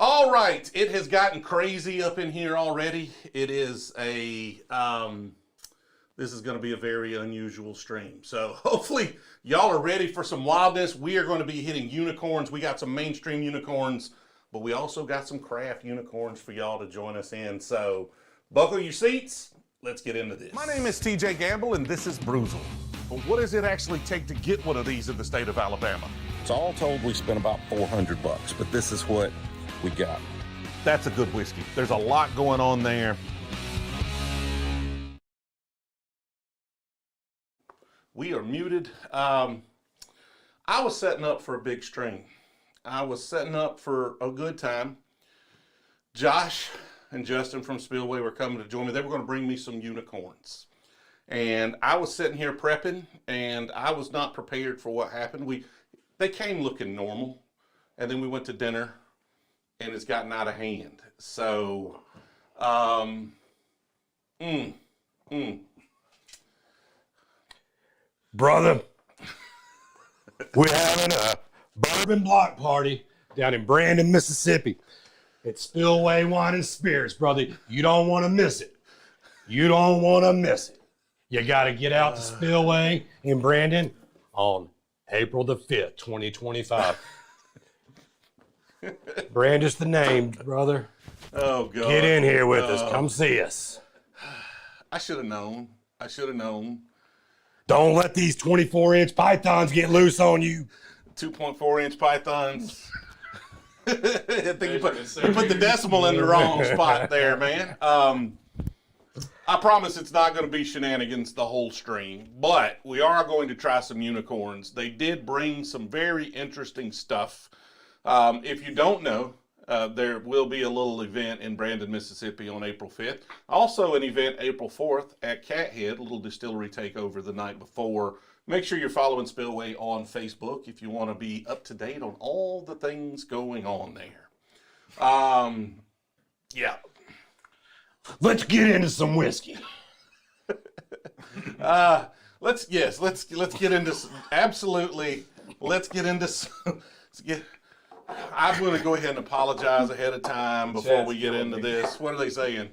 All right, it has gotten crazy up in here already. It is a, this is going to be a very unusual stream. So hopefully y'all are ready for some wildness. We are going to be hitting unicorns. We got some mainstream unicorns, but we also got some craft unicorns for y'all to join us in. So buckle your seats. Let's get into this. My name is TJ Gamble, and this is Brewzle. But what does it actually take to get one of these in the state of Alabama? So all told, we spent about $400, but this is what we got. That's a good whiskey. There's a lot going on there. We are muted. I was setting up for a big stream. I was setting up for a good time. Josh and Justin from Spillway were coming to join me. They were going to bring me some unicorns. And I was sitting here prepping, and I was not prepared for what happened. They came looking normal, and then we went to dinner, and it's gotten out of hand. So, Brother, we're having a bourbon block party down in Brandon, Mississippi. It's Spillway Wine and Spirits, brother. You don't want to miss it. You don't want to miss it. You got to get out to Spillway in Brandon on April the 5th, 2025. Brandon's the name, brother. Oh, God. Get in here with us. Come see us. I should have known. I should have known. Don't let these 24-inch pythons get loose on you. 2.4-inch pythons. I think you put the decimal in the wrong spot there, man. I promise it's not going to be shenanigans the whole stream, but we are going to try some unicorns. They did bring some very interesting stuff. If you don't know, there will be a little event in Brandon, Mississippi on April 5th. Also an event April 4th at Cathead, a little distillery takeover the night before. Make sure you're following Spillway on Facebook if you want to be up to date on all the things going on there. Yeah. Let's get into some whiskey. Let's get into some, absolutely. Let's get into some. I'm going to go ahead and apologize ahead of time before we get into this. What are they saying?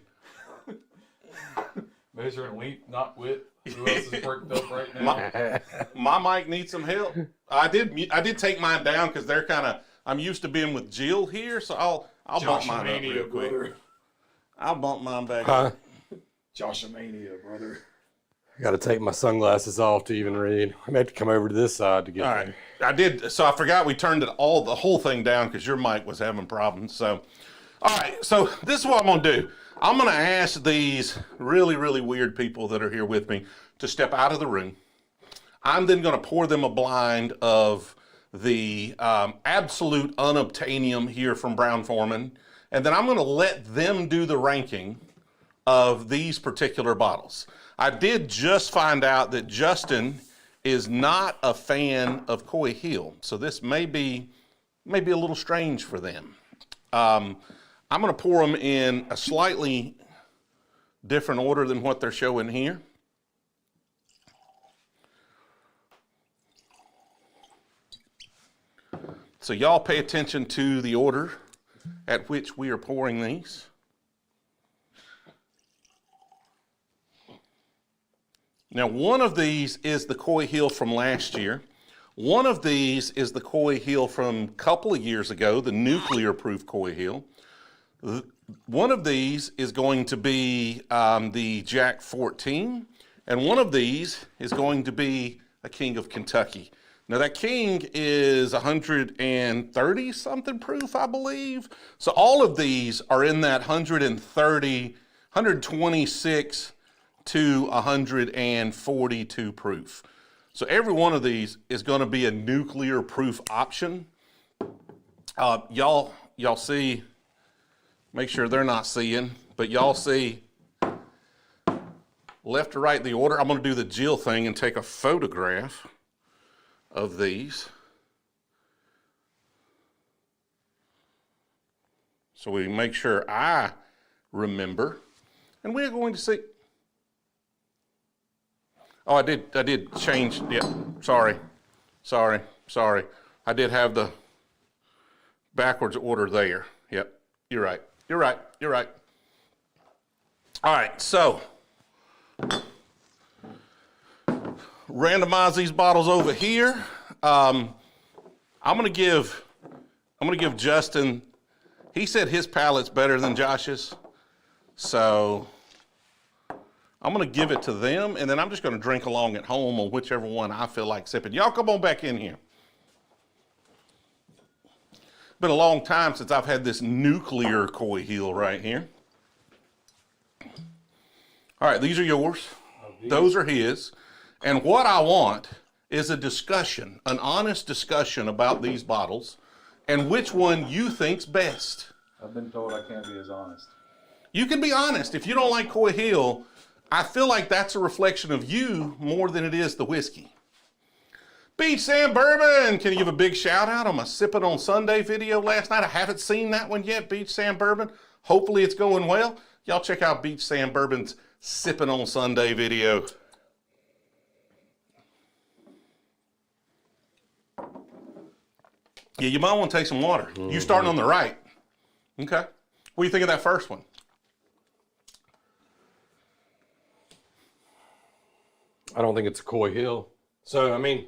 Measure and wheat, not wit. Who else is worked up right now? My mic needs some help. I did take mine down because they're kind of. I'm used to being with Jill here, so I'll bump mine up real quick. Brother. I'll bump mine back up. Josh-a-mania, brother. I got to take my sunglasses off to even read. I may have to come over to this side to get All right. I did. So I forgot we turned the whole thing down because your mic was having problems. So, all right. So this is what I'm going to do. I'm going to ask these really, really weird people that are here with me to step out of the room. I'm then going to pour them a blind of the absolute Unobtanium here from Brown-Forman. And then I'm going to let them do the ranking of these particular bottles. I did just find out that Justin is not a fan of Coy Hill, so this may be a little strange for them. I'm going to pour them in a slightly different order than what they're showing here. So y'all pay attention to the order at which we are pouring these. Now, one of these is the Coy Hill from last year. One of these is the Coy Hill from a couple of years ago, the nuclear-proof Coy Hill. One of these is going to be the Jack 14, and one of these is going to be a King of Kentucky. Now, that King is 130-something proof, I believe. So all of these are in that 126 to 142 proof. So every one of these is going to be a nuclear proof option. Y'all see, make sure they're not seeing, but y'all see left to right the order. I'm going to do the Jill thing and take a photograph of these. So we make sure I remember. And we're going to see. Oh, I did change. Yeah, sorry. I did have the backwards order there. Yep. You're right. You're right. You're right. All right, so randomize these bottles over here. I'm gonna give Justin. He said his palate's better than Josh's, so I'm gonna give it to them, and then I'm just gonna drink along at home on whichever one I feel like sipping. Y'all come on back in here. Been a long time since I've had this nuclear Coy Hill right here. All right, these are yours. Those are his. And what I want is a discussion, an honest discussion about these bottles and which one you think's best. I've been told I can't be as honest. You can be honest. If you don't like Coy Hill, I feel like that's a reflection of you more than it is the whiskey. Beach Sand Bourbon, can you give a big shout out on my Sippin' on Sunday video last night? I haven't seen that one yet, Beach Sand Bourbon. Hopefully it's going well. Y'all check out Beach Sand Bourbon's Sippin' on Sunday video. Yeah, you might want to take some water. You starting on the right. Okay. What do you think of that first one? I don't think it's a Coy Hill. So, I mean,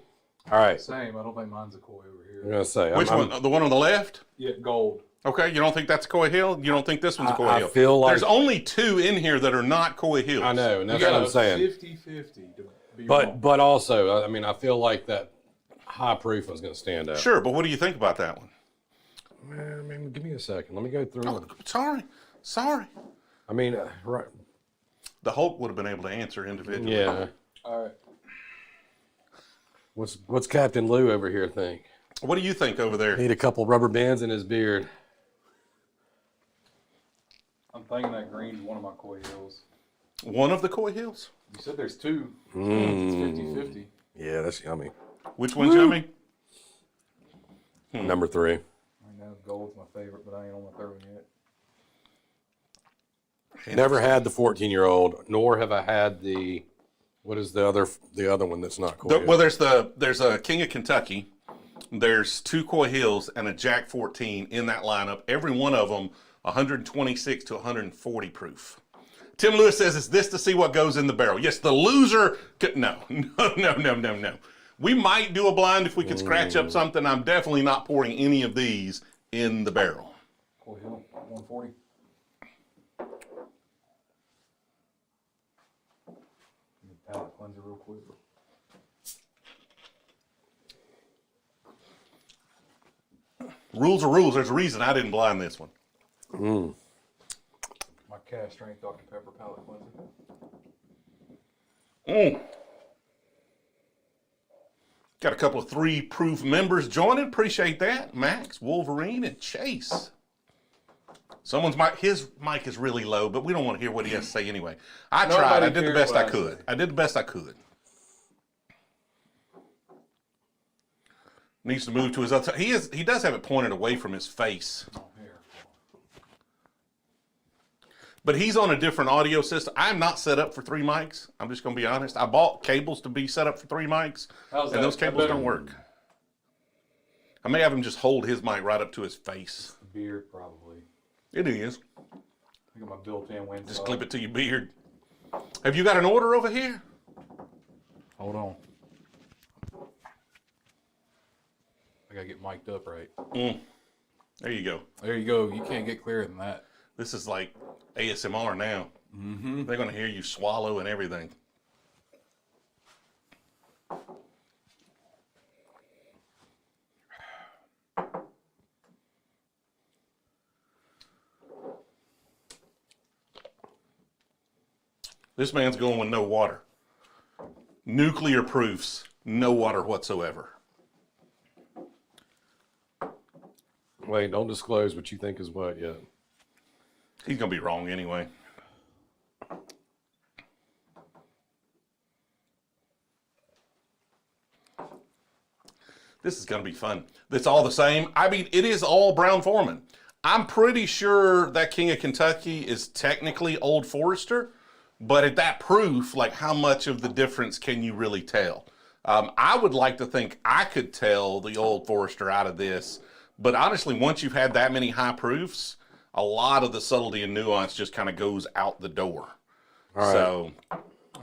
all right. Same. I don't think mine's a Coy over here. I'm going to say. Which one? The one on the left? Yeah, gold. Okay, you don't think that's Coy Hill? You don't think this one's a Coy I Hill? feel like... There's only two in here that are not Coy Hills. I know, and that's You what got I'm saying. 50-50 to be wrong. But also, I mean, I feel like that high proof was going to stand out. Sure, but what do you think about that one? Man, I mean, give me a second. Let me go through Oh, it. sorry. I mean, right. The Hulk would have been able to answer individually. Yeah. All right. What's Captain Lou over here think? What do you think over there? Need a couple rubber bands in his beard. I'm thinking that green's one of my Coy Hills. One of the Coy Hills? You said there's two. It's 50-50. Yeah, that's yummy. Which one's yummy? Number 3. I know gold's my favorite, but I ain't on my third one yet. Never had the 14-year-old, nor have I had the. What is the other one that's not Coy Hill? Well, there's a King of Kentucky. There's 2 Coy Hills and a Jack 14 in that lineup. Every one of them 126 to 140 proof. Tim Lewis says, is this to see what goes in the barrel? Yes, the loser could, no. We might do a blind if we could scratch up something. I'm definitely not pouring any of these in the barrel. Coy Hill, 140. Palate cleanser real quick. Rules are rules. There's a reason I didn't blind this one. My cast strength Dr. Pepper palate cleanser. Got a couple of 3 proof members joining. Appreciate that. Max, Wolverine, and Chase. His mic is really low, but we don't want to hear what he has to say anyway. I tried. I did the best I could. I did the best I could. Needs to move to his other side. He does have it pointed away from his face. Oh, here. But he's on a different audio system. I'm not set up for 3 mics. I'm just going to be honest. I bought cables to be set up for 3 mics, How's and that? those cables don't work. I may have him just hold his mic right up to his face. Beard, probably. It is. I got my built-in wind. Just clip it to your beard. Have you got an order over here? Hold on. I gotta get mic'd up right. There you go. There you go. You can't get clearer than that. This is like ASMR now. Mm-hmm. They're going to hear you swallow and everything. This man's going with no water. Nuclear proofs, no water whatsoever. Wait, don't disclose what you think is what yet. He's going to be wrong anyway. This is going to be fun. It's all the same. I mean, it is all Brown Foreman. I'm pretty sure that King of Kentucky is technically Old Forester, but at that proof, like how much of the difference can you really tell? I would like to think I could tell the Old Forester out of this, But honestly, once you've had that many high proofs, a lot of the subtlety and nuance just kind of goes out the door. All right. So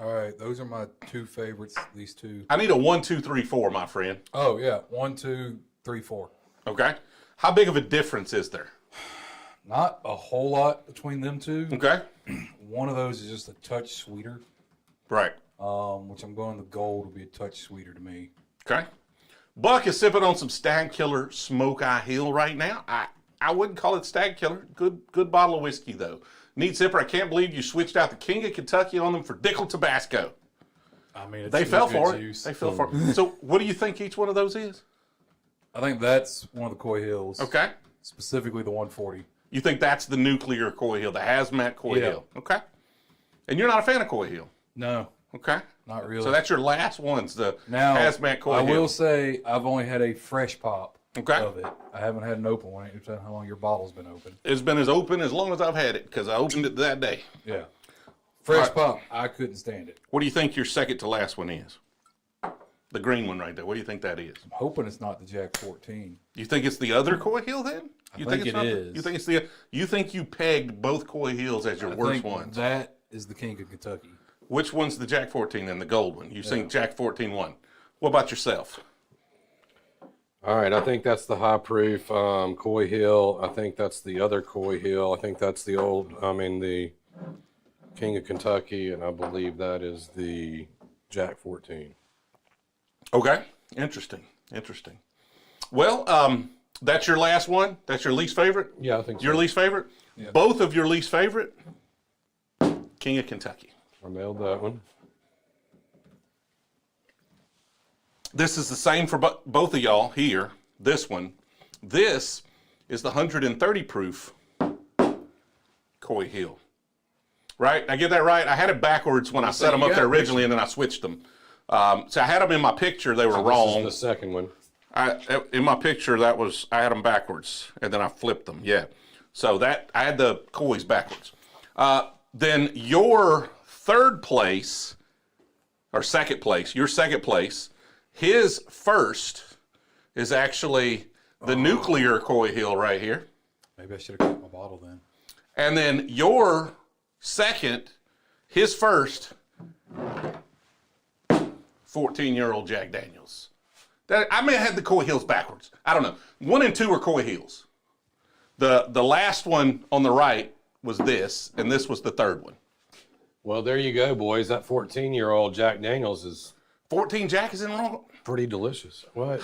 All right, those are my two favorites. These two. I need a 1, 2, 3, 4, my friend. Oh yeah, 1, 2, 3, 4. Okay. How big of a difference is there? Not a whole lot between them two. Okay. One of those is just a touch sweeter, Right. which I'm going the gold will be a touch sweeter to me. Okay. Buck is sipping on some Stag Killer Smoke Eye Hill right now. I wouldn't call it Stag Killer. Good bottle of whiskey, though. Neat sipper. I can't believe you switched out the King of Kentucky on them for Dickel Tabasco. I mean, it's They still fell good for juice. it. They fell for it. So what do you think each one of those is? I think that's one of the Coy Hills. Okay. Specifically the 140. You think that's the nuclear Coy Hill, the hazmat Coy Yeah. Hill. Okay. And you're not a fan of Coy Hill. No, Okay. not really. So that's your last ones, the now, hazmat Coy I Hill. will say I've only had a fresh pop Okay. of it. I haven't had an open one. It depends how long your bottle's been open. It's been as open as long as I've had it because I opened it that day. Yeah. Fresh All right. pop, I couldn't stand it. What do you think your second to last one is? The green one right there. What do you think that is? I'm hoping it's not the Jack 14. You think it's the other Coy Hill then? You think it's it not is. You think it's the? You think you pegged both Coy Hills as your I worst think ones? that is the King of Kentucky. Which one's the Jack 14 then? The gold one. You think Jack 14 won. What about yourself? All right, I think that's the high proof Coy Hill. I think that's the other Coy Hill. I think that's the King of Kentucky, and I believe that is the Jack 14. Okay. Interesting. Well, that's your last one. That's your least favorite. Yeah, I think so. Your least favorite. Yeah. Both of your least favorite. King of Kentucky. I nailed that one. This is the same for both of y'all here. This one. This is the 130 proof Coy Hill. Right? I get that right? I had it backwards when I set them you up got there a originally, and then I switched them. So I had them in my picture. They were This wrong. is the second one. In my picture, I had them backwards, and then I flipped them. Yeah. So I had the Coys backwards. Then your third place, or second place, his first is actually the nuclear Coy Hill right here. Maybe I should have kept my bottle then. And then your second, his first, 14-year-old Jack Daniels. I may have had the Coy Hills backwards. I don't know. 1 and 2 are Coy Hills. The last one on the right was this, and this was the third one. Well, there you go, boys. That 14-year-old Jack Daniels is 14 Jack is in wrong. pretty delicious. What?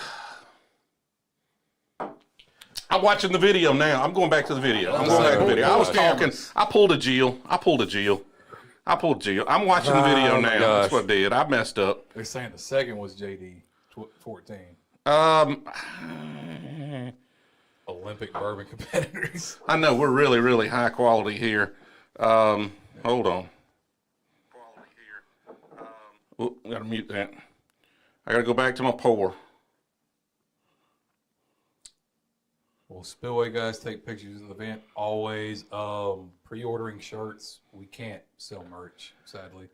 I'm watching the video now. I'm going back to the video. I was talking. I pulled a Jill. I'm watching the video now. That's what I did. I messed up. They're saying the second was JD 14. Olympic bourbon competitors. I know we're really, really high quality here. Hold on. Oh, gotta mute that. I gotta go back to my pour. Well, Spillway guys take pictures in the event. Always pre-ordering shirts. We can't sell merch, sadly.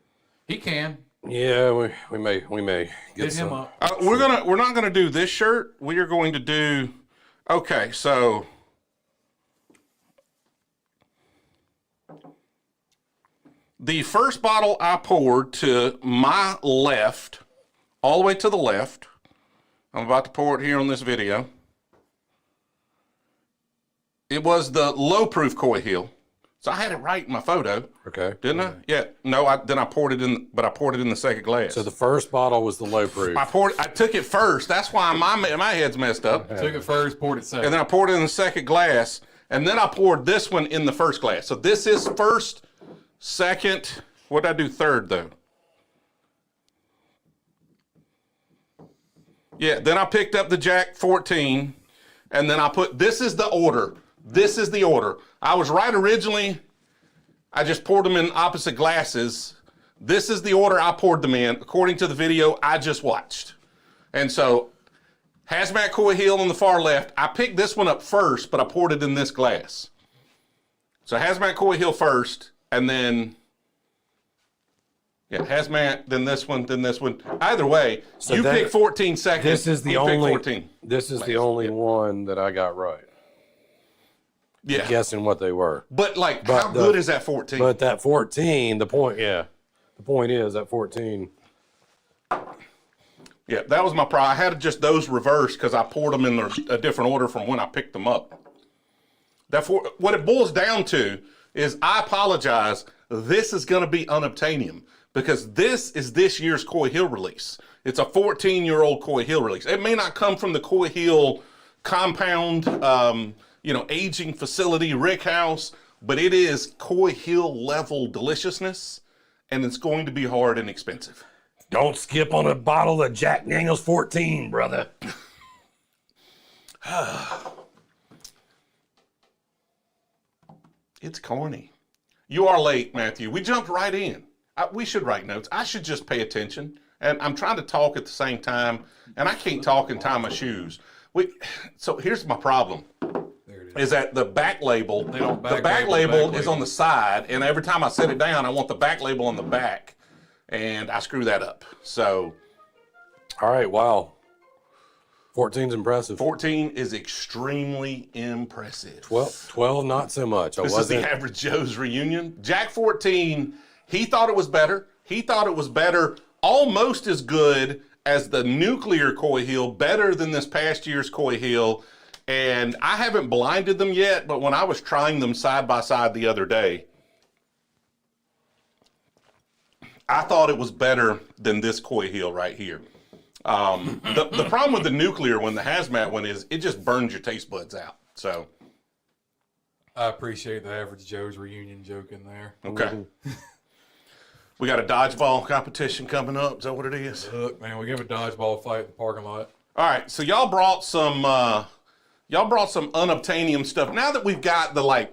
He can. Yeah, we may get Hit some. him up. We're not gonna do this shirt. We are going to do. Okay, so the first bottle I poured to my left, all the way to the left. I'm about to pour it here on this video. It was the low proof Coy Hill. So I had it right in my photo, Okay. didn't I? Yeah. No, then I poured it in, but I poured it in the second glass. So the first bottle was the low proof. I took it first. That's why my head's messed up. Took it first, poured it second. And then I poured it in the second glass, and then I poured this one in the first glass. So this is first, second. What did I do third, though? Yeah, then I picked up the Jack 14, and then this is the order. This is the order. I was right originally. I just poured them in opposite glasses. This is the order I poured them in, according to the video I just watched. And so, Hazmat Coy Hill on the far left. I picked this one up first, but I poured it in this glass. So Hazmat Coy Hill first, and then Yeah, hazmat, then this one, then this one. Either way, So you that- pick 14 seconds. This is the you pick only. 14. This is the only one that I got right. Yeah. Guessing what they were. But like, But how the- good is that 14? But that 14, the point is that 14. Yeah, that was my problem. I had just those reversed because I poured them in a different order from when I picked them up. What it boils down to is, I apologize, this is going to be Unobtanium because this is this year's Coy Hill release. It's a 14-year-old Coy Hill release. It may not come from the Coy Hill compound, aging facility, rick house, but it is Coy Hill level deliciousness, and it's going to be hard and expensive. Don't skip on a bottle of Jack Daniels 14, brother. It's corny. You are late, Matthew. We jumped right in. We should write notes. I should just pay attention. And I'm trying to talk at the same time, and I can't talk and tie my shoes. So here's my problem. There it Is that the back label? They don't The back label is on the side, and every time I set it down, I want the back label on the back, and I screw that up. So All right, wow. 14's impressive. 14 is extremely impressive. 12 not so much. This is the Average Joe's reunion. Jack 14, he thought it was better. He thought it was better, almost as good as the nuclear Coy Hill, better than this past year's Coy Hill. And I haven't blinded them yet, but when I was trying them side by side the other day, I thought it was better than this Coy Hill right here. The problem with the nuclear one, the hazmat one, is it just burns your taste buds out. So I appreciate the Average Joe's reunion joke in there. okay. We got a dodgeball competition coming up. Is that what it is? Look, man, we give a dodgeball fight in the parking lot. All right. So y'all brought some Unobtanium stuff. Now that we've got the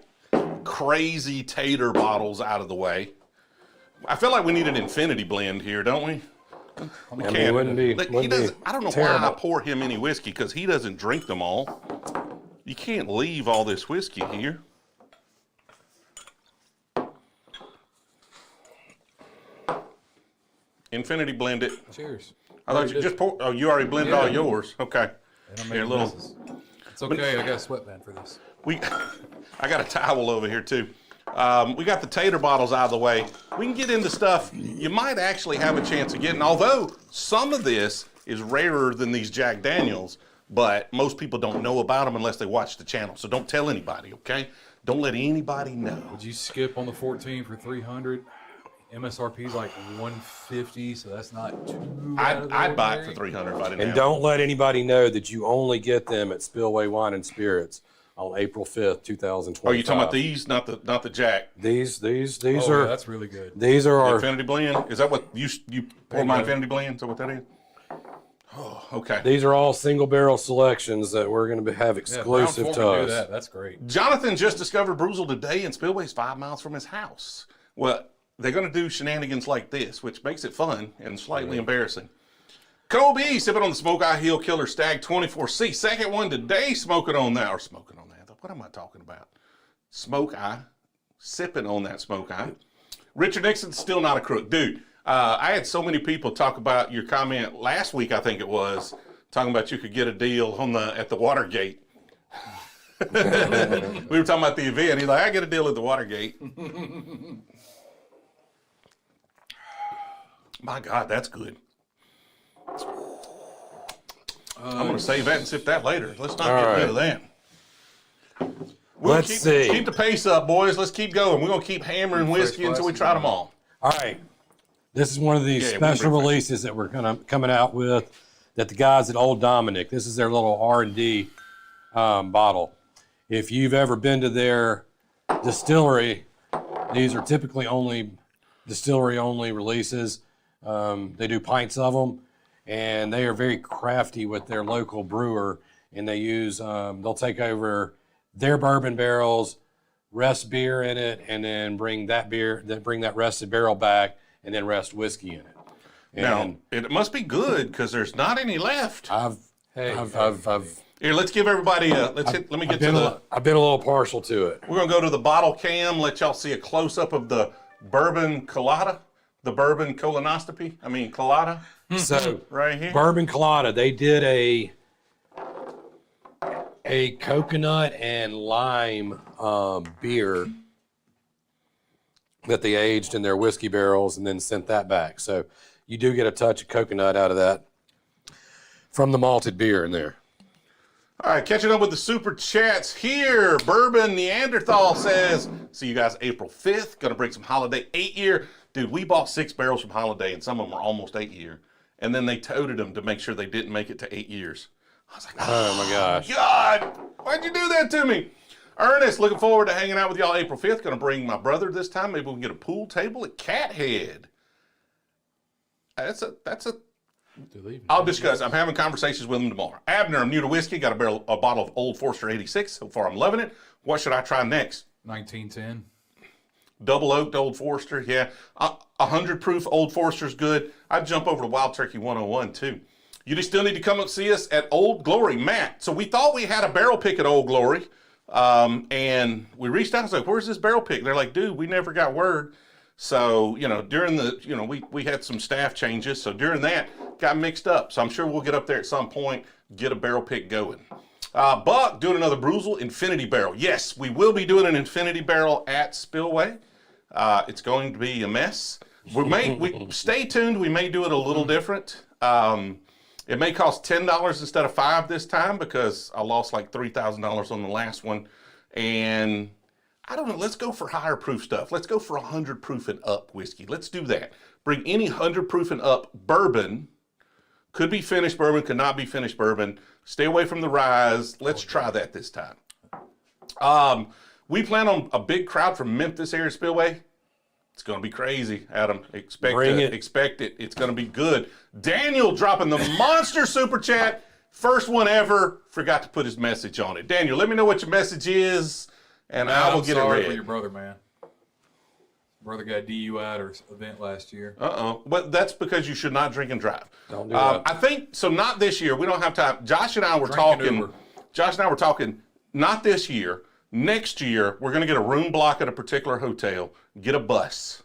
crazy tater bottles out of the way, I feel like we need an infinity blend here, don't we? I mean, it wouldn't be. He doesn't. I don't know terrible. why I pour him any whiskey, because he doesn't drink them all. You can't leave all this whiskey here. Infinity blend it. Cheers. I thought you just poured. Oh, you already blended all yours. Okay. And I Here, made little. misses. It's okay. I got a sweatband for this. I got a towel over here too. We got the tater bottles out of the way. We can get into stuff you might actually have a chance of getting. Although some of this is rarer than these Jack Daniels, but most people don't know about them unless they watch the channel. So don't tell anybody, okay? Don't let anybody know. Would you skip on the 14 for 300? MSRP is like 150, so that's not too. I'd buy it for 300 if I didn't And have don't let anybody know that you only get them at Spillway Wine and Spirits on April 5th, 2025. Oh, you talking about these, not the Jack? These Oh, are yeah, that's really good. these are our Infinity Blend? Is that what you pour my Infinity Blend? Is that what that is? Oh, okay. these are all single barrel selections that we're going to have exclusive to Brown-Forman do us. that. That's great. Jonathan just discovered Brewzle today, and Spillway's 5 miles from his house. Well, they're going to do shenanigans like this, which makes it fun and slightly embarrassing. Kobe sipping on the Smoke Eye Hill Killer Stag 24C. Second one today, smoking on that. What am I talking about? Smoke Eye. Sipping on that Smoke Eye. Richard Nixon's still not a crook. Dude, I had so many people talk about your comment last week, I think it was, talking about you could get a deal at the Watergate. We were talking about the event. He's like, I get a deal at the Watergate. My God, that's good. I'm going to save that and sip that later. Let's not get rid of that. Let's see. Keep the pace up, boys. Let's keep going. We're going to keep hammering whiskey until we try them all. All right. This is one of these special releases that we're coming out with that the guys at Old Dominick, this is their little R&D bottle. If you've ever been to their distillery, these are typically only distillery-only releases. They do pints of them, and they are very crafty with their local brewer, and they use, they'll take over their bourbon barrels, rest beer in it, and then bring that rested barrel back, and then rest whiskey in it. Now, it must be good because there's not any left. Here, Here, let's give everybody let me get to the. I've been a little partial to it. We're going to go to the bottle cam, let y'all see a close-up of the Bourbon Collada. the bourbon colonoscopy. I mean, Collada So, right here. Bourbon Collada, they did a coconut and lime beer that they aged in their whiskey barrels and then sent that back. So you do get a touch of coconut out of that from the malted beer in there. All right, catching up with the super chats here. Bourbon Neanderthal says, see you guys April 5th. Going to bring some Holiday 8-year. Dude, we bought 6 barrels from Holiday, and some of them were almost 8-year. And then they toted them to make sure they didn't make it to 8 years. I was like, Oh my gosh. God, why'd you do that to me? Ernest, looking forward to hanging out with y'all April 5th. Going to bring my brother this time. Maybe we can get a pool table at Cathead. That's a. I'll discuss. I'm having conversations with him tomorrow. Abner, I'm new to whiskey. Got a bottle of Old Forester 86. So far, I'm loving it. What should I try next? 1910. Double oaked Old Forester, yeah. 100 proof Old Forester's good. I'd jump over to Wild Turkey 101 too. You just still need to come up see us at Old Glory, Matt. So we thought we had a barrel pick at Old Glory, and we reached out. I was like, "Where's this barrel pick?" They're like, "Dude, we never got word." So during the we had some staff changes. So during that, got mixed up. So I'm sure we'll get up there at some point, get a barrel pick going. Buck doing another Brewzle Infinity Barrel. Yes, we will be doing an Infinity Barrel at Spillway. It's going to be a mess. We stay tuned. We may do it a little different. It may cost $10 instead of $5 this time because I lost like $3,000 on the last one. And I don't know. Let's go for higher proof stuff. Let's go for 100 proof and up whiskey. Let's do that. Bring any 100 proof and up bourbon. Could be finished bourbon, could not be finished bourbon. Stay away from the rye. Let's try that this time. We plan on a big crowd from Memphis area Spillway. It's going to be crazy, Adam. Expect it. It's going to be good. Daniel dropping the monster super chat. First one ever. Forgot to put his message on it. Daniel, let me know what your message is, and I will get it read. For your brother, man. Brother got DUI at our event last year. But that's because you should not drink and drive. Don't do that. I think, so not this year. We don't have time. Josh and I were talking, not this year. Next year, we're going to get a room block at a particular hotel, get a bus.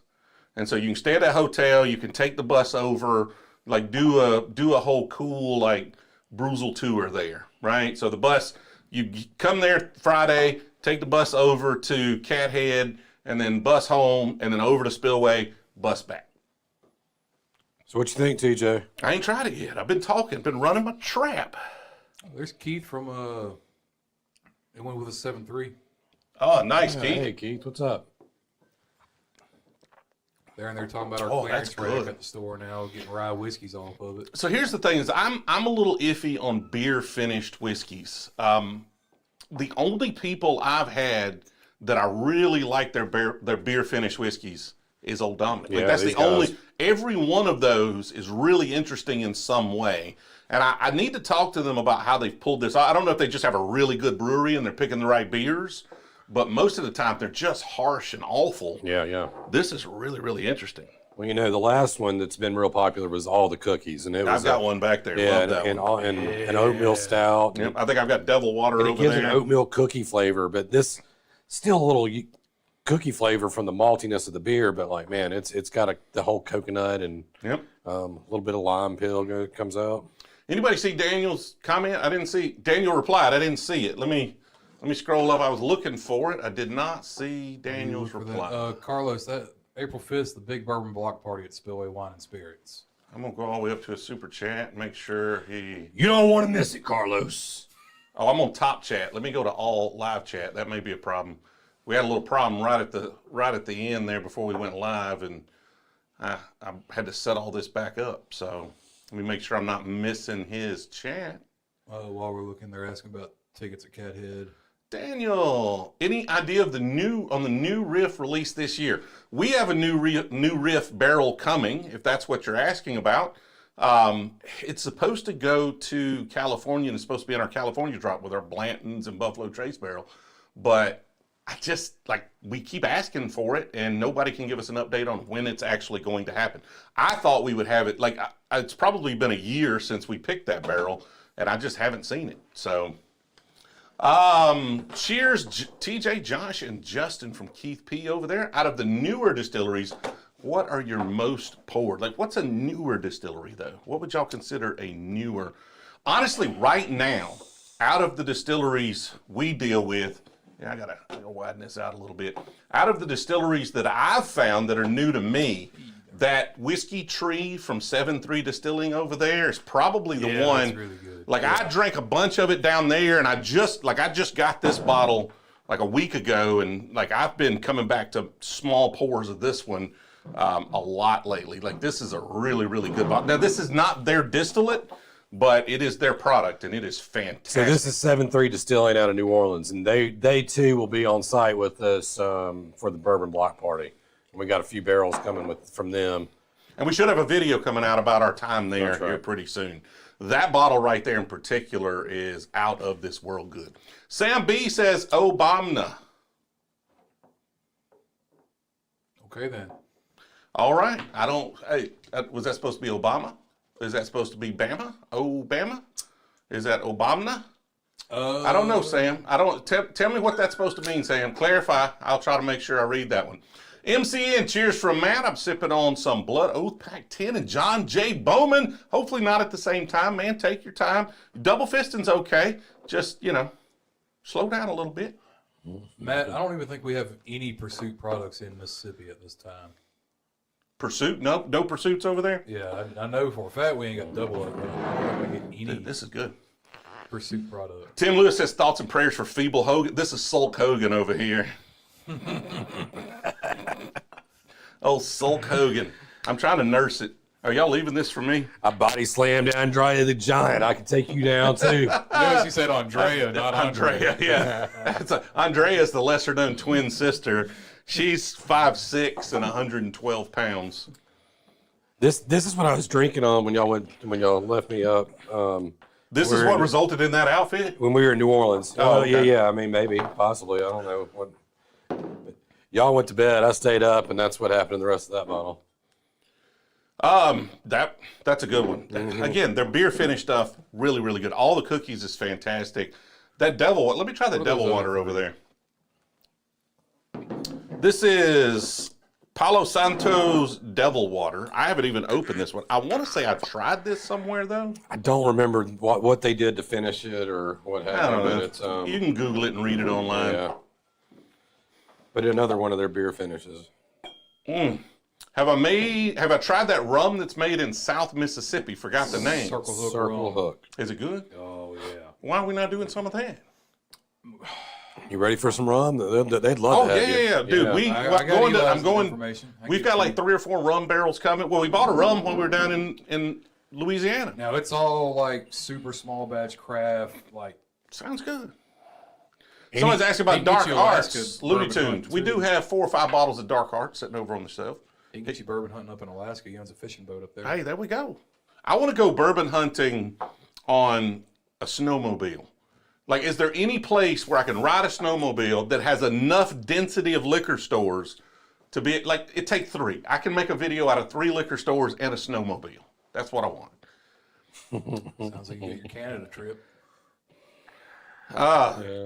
And so you can stay at that hotel, you can take the bus over, like do a whole cool like Brewzle tour there, right? So the bus, you come there Friday, take the bus over to Cathead, and then bus home, and then over to Spillway, bus back. So what you think, TJ? I ain't tried it yet. I've been been running my trap. There's Keith from it went with a 7.3. Oh, nice, Keith. Hey, Keith, what's up? They're talking about our clearance rack at the store now, getting rye whiskeys off of it. So here's the thing: is I'm a little iffy on beer finished whiskeys. The only people I've had that I really like their beer finished whiskeys is Old Dominick. Like, that's the only. Every one of those is really interesting in some way. And I need to talk to them about how they've pulled this. I don't know if they just have a really good brewery and they're picking the right beers, but most of the time they're just harsh and awful. Yeah. This is really, really interesting. Well, the last one that's been real popular was all the cookies, and I've got one back there. Yeah, Love that one. And an oatmeal stout. Yep, I think I've got Devil Water And over it gives there. an oatmeal cookie flavor, but this still a little cookie flavor from the maltiness of the beer. But like, man, it's got the whole coconut and a little bit of lime peel comes out. Anybody see Daniel's comment? I didn't see. Daniel replied. I didn't see it. Let me scroll up. I was looking for it. I did not see Daniel's reply. Carlos, that April 5th, the big bourbon block party at Spillway Wine and Spirits. I'm gonna go all the way up to a super chat and make sure he. You don't want to miss it, Carlos. Oh, I'm on top chat. Let me go to all live chat. That may be a problem. We had a little problem right at the end there before we went live, and I had to set all this back up. So let me make sure I'm not missing his chat. While we're looking, they're asking about tickets at Cathead. Daniel, any idea of the new riff released this year? We have a new riff barrel coming, if that's what you're asking about. It's supposed to go to California, and it's supposed to be in our California drop with our Blantons and Buffalo Trace barrel. But we keep asking for it, and nobody can give us an update on when it's actually going to happen. I thought we would have it, it's probably been a year since we picked that barrel, and I just haven't seen it. So, cheers, TJ, Josh, and Justin from Keith P over there. Out of the newer distilleries, what are your most poured? Like, what's a newer distillery, though? What would y'all consider a newer? Honestly, right now, out of the distilleries we deal with, I gotta widen this out a little bit. Out of the distilleries that I've found that are new to me, that whiskey tree from 7-3 Distilling over there is probably the one. That's really good. Like, I drank a bunch of it down there, and I just got this bottle like a week ago, and like I've been coming back to small pours of this one a lot lately. Like, this is a really, really good bottle. Now, this is not their distillate, but it is their product, and it is fantastic. So this is 7-3 Distilling out of New Orleans, and they too will be on site with us for the Bourbon Block Party. We got a few barrels coming from them. And we should have a video coming out about our time there here pretty soon. That bottle right there in particular is out of this world good. Sam B says, Obama. Okay, then. All right. Was that supposed to be Obama? Is that supposed to be Bama? Obama? Is that Obama? I don't know, Sam. Tell me what that's supposed to mean, Sam. Clarify. I'll try to make sure I read that one. MCN, cheers from Matt. I'm sipping on some Blood Oath Pack 10 and John J. Bowman. Hopefully not at the same time, man. Take your time. Double fisting's okay. Just, slow down a little bit. Matt, I don't even think we have any Pursuit products in Mississippi at this time. Pursuit? No Pursuits over there? Yeah, I know for a fact we ain't got double up. I don't think we get any This is good. Pursuit product. Tim Lewis says thoughts and prayers for feeble Hogan. This is Sulk Hogan over here. Oh, Sulk Hogan. I'm trying to nurse it. Are y'all leaving this for me? I body slammed Andrea the Giant. I can take you down too. Notice you said Andrea, not Andrea. Yeah. Andrea's the lesser known twin sister. She's 5'6" and 112 pounds. This is what I was drinking on when y'all left me up. This is what resulted in that outfit? When we were in New Orleans. Oh, okay. Yeah. I mean, maybe, possibly. I don't know. But y'all went to bed. I stayed up, and that's what happened in the rest of that bottle. That's a good one. Again, their beer finish stuff, really, really good. All the cookies is fantastic. That let me try that devil water over there. This is Palo Santo's Devil Water. I haven't even opened this one. I want to say I've tried this somewhere, though. I don't remember what they did to finish it or what happened. I don't know. But it's, you can Google it and read it online. Yeah. But another one of their beer finishes. Have I tried that rum that's made in South Mississippi? Forgot the name. Circle Hook. Is it good? Oh, yeah. Why are we not doing some of that? You ready for some rum? They'd love to have you. Yeah. Dude, I'm going. We've got like 3 or 4 rum barrels coming. Well, we bought a rum when we were down in Louisiana. Now, it's all like super small batch craft, like. Sounds good. Someone's asking about Dark Arts, Looney Tunes. We do have 4 or 5 bottles of Dark Arts sitting over on the shelf. He can get you bourbon hunting up in Alaska. He owns a fishing boat up there. Hey, there we go. I want to go bourbon hunting on a snowmobile. Like, is there any place where I can ride a snowmobile that has enough density of liquor stores to be, like, it takes 3. I can make a video out of 3 liquor stores and a snowmobile. That's what I want. Sounds like you get your Canada trip.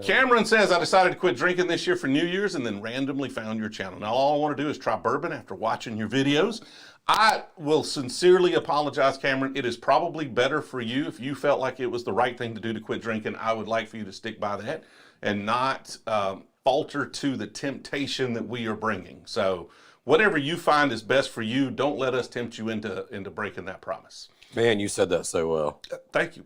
Cameron says, I decided to quit drinking this year for New Year's and then randomly found your channel. Now, all I want to do is try bourbon after watching your videos. I will sincerely apologize, Cameron. It is probably better for you if you felt like it was the right thing to do to quit drinking. I would like for you to stick by that and not falter to the temptation that we are bringing. So whatever you find is best for you, don't let us tempt you into breaking that promise. Man, you said that so well. Thank you.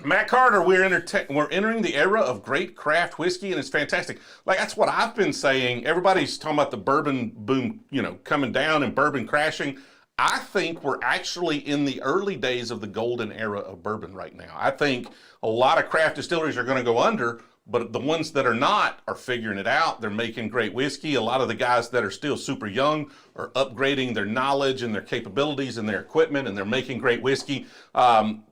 Matt Carter, we're entering the era of great craft whiskey, and it's fantastic. Like, that's what I've been saying. Everybody's talking about the bourbon boom, coming down and bourbon crashing. I think we're actually in the early days of the golden era of bourbon right now. I think a lot of craft distilleries are going to go under, but the ones that are not are figuring it out. They're making great whiskey. A lot of the guys that are still super young are upgrading their knowledge and their capabilities and their equipment, and they're making great whiskey.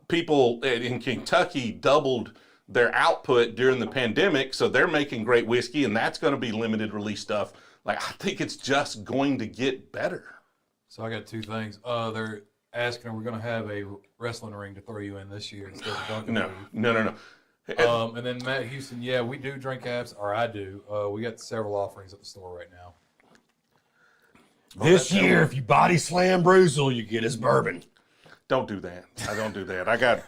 People in Kentucky doubled their output during the pandemic, so they're making great whiskey, and that's going to be limited release stuff. Like, I think it's just going to get better. So I got 2 things. They're asking, are we going to have a wrestling ring to throw you in this year instead of Dunkin' No. And then Matt Houston, yeah, we do drink apps, or I do. We got several offerings at the store right now. This year, if you body slam Brewzle, you get his bourbon. Don't do that. I don't do that.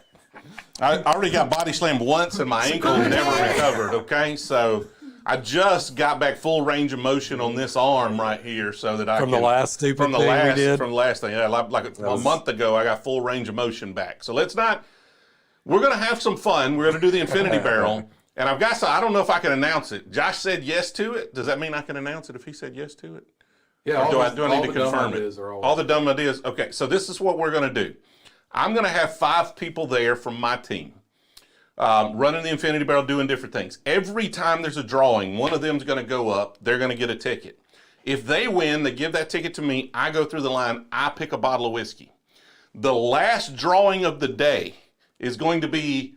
I already got body slammed once and my ankle never recovered, okay? So I just got back full range of motion on this arm right here so that I From the last stupid thing we did? From the last thing. Yeah, like a month ago, I got full range of motion back. So we're going to have some fun. We're going to do the Infinity Barrel. And I don't know if I can announce it. Josh said yes to it. Does that mean I can announce it if he said yes to it? Yeah. Do I need to confirm it? All the dumb ideas. Okay, so this is what we're going to do. I'm going to have 5 people there from my team running the Infinity Barrel, doing different things. Every time there's a drawing, one of them's going to go up. They're going to get a ticket. If they win, they give that ticket to me. I go through the line. I pick a bottle of whiskey. The last drawing of the day is going to be,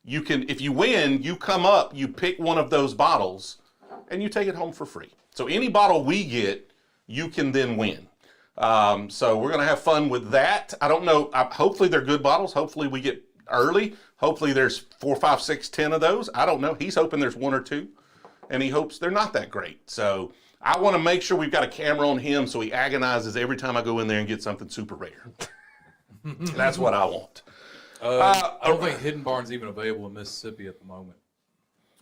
if you win, you come up, you pick one of those bottles, and you take it home for free. So any bottle we get, you can then win. So we're going to have fun with that. I don't know. Hopefully they're good bottles. Hopefully we get early. Hopefully there's 4, 5, 6, 10 of those. I don't know. He's hoping there's 1 or 2, and he hopes they're not that great. So I want to make sure we've got a camera on him so he agonizes every time I go in there and get something super rare. That's what I want. I don't think Hidden Barn's even available in Mississippi at the moment.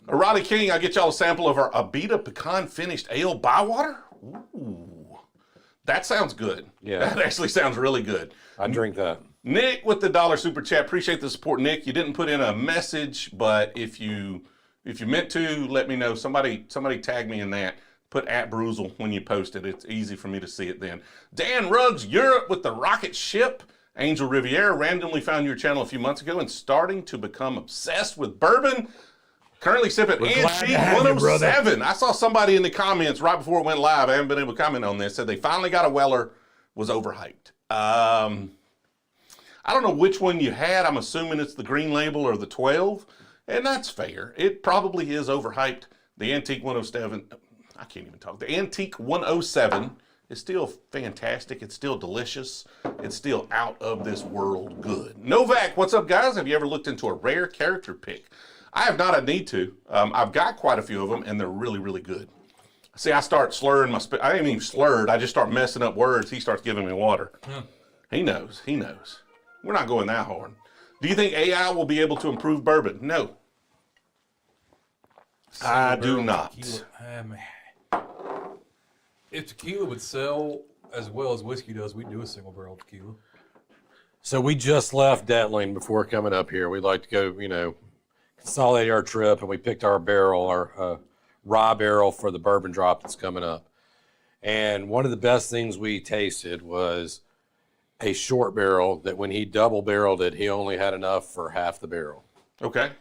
Roddy King, I'll get y'all a sample of our Abita Pecan Finished Ale Bywater. Ooh. That sounds good. Yeah. That actually sounds really good. I drink that. Nick with the $1 super chat. Appreciate the support, Nick. You didn't put in a message, but if you meant to, let me know. Somebody tag me in that. Put @Brewzle when you post it. It's easy for me to see it then. Dan Ruggs, Europe with the rocket ship. Angel Riviera, randomly found your channel a few months ago and starting to become obsessed with bourbon. Currently sipping Antique 107. I saw somebody in the comments right before it went live. I haven't been able to comment on this. Said they finally got a Weller. Was overhyped. I don't know which one you had. I'm assuming it's the green label or the 12. And that's fair. It probably is overhyped. The Antique 107. I can't even talk. The Antique 107 is still fantastic. It's still delicious. It's still out of this world good. Novak, what's up, guys? Have you ever looked into a rare character pick? I have not. I need to. I've got quite a few of them, and they're really, really good. See, I start slurring my I ain't even slurred. I just start messing up words. He starts giving me water. He knows. He knows. We're not going that hard. Do you think AI will be able to improve bourbon? No. I do not. If tequila would sell as well as whiskey does, we'd do a single barrel tequila. So we just left Dettling before coming up here. We'd like to go, consolidate our trip, and we picked our barrel, our rye barrel for the bourbon drop that's coming up. And one of the best things we tasted was a short barrel that when he double barreled it, he only had enough for half the barrel. Okay.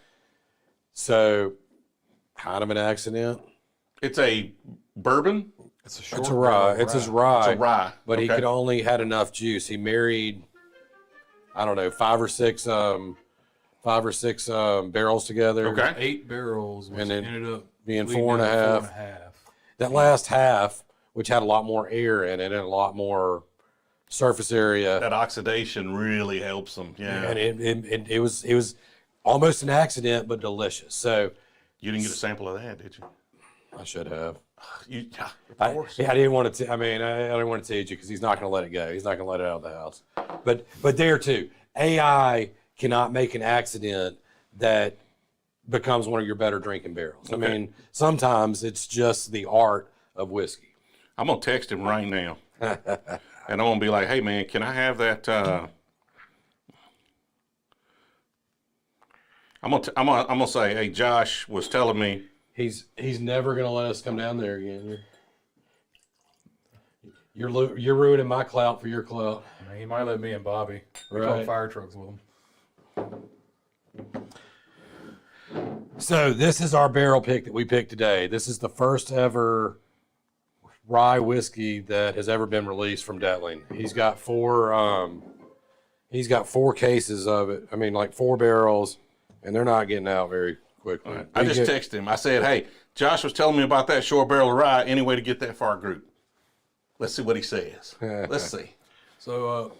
So, kind of an accident. It's a bourbon? It's a short It's a rye. It's his rye. It's a rye. But he Okay. could only had enough juice. He married, I don't know, five or six barrels together. Okay. 8 barrels, which And it ended up being leading 4.5. to 4.5. That last half, which had a lot more air in it and a lot more surface area, That oxidation really helps them. Yeah. and it was almost an accident, but delicious. So You didn't get a sample of that, did you? I should have. Yeah, of I course. didn't want to. I didn't want to teach you because he's not going to let it go. He's not going to let it out of the house. But there too, AI cannot make an accident that becomes one of your better drinking barrels. Okay. I mean, sometimes it's just the art of whiskey. I'm gonna text him right now, and I'm gonna be like, "Hey, man, can I have that?" I'm gonna say, "Hey, Josh was telling me." He's never going to let us come down there again. You're ruining my clout for your clout. I mean, he might let me and Bobby. We Right. call fire trucks with him. So this is our barrel pick that we picked today. This is the first ever rye whiskey that has ever been released from Dettling. He's got four cases of it. I mean, like 4 barrels, and they're not getting out very quickly. I just texted him. I said, "Hey, Josh was telling me about that short barrel of rye. Any way to get that for our group?" Let's see what he says. Let's see. So,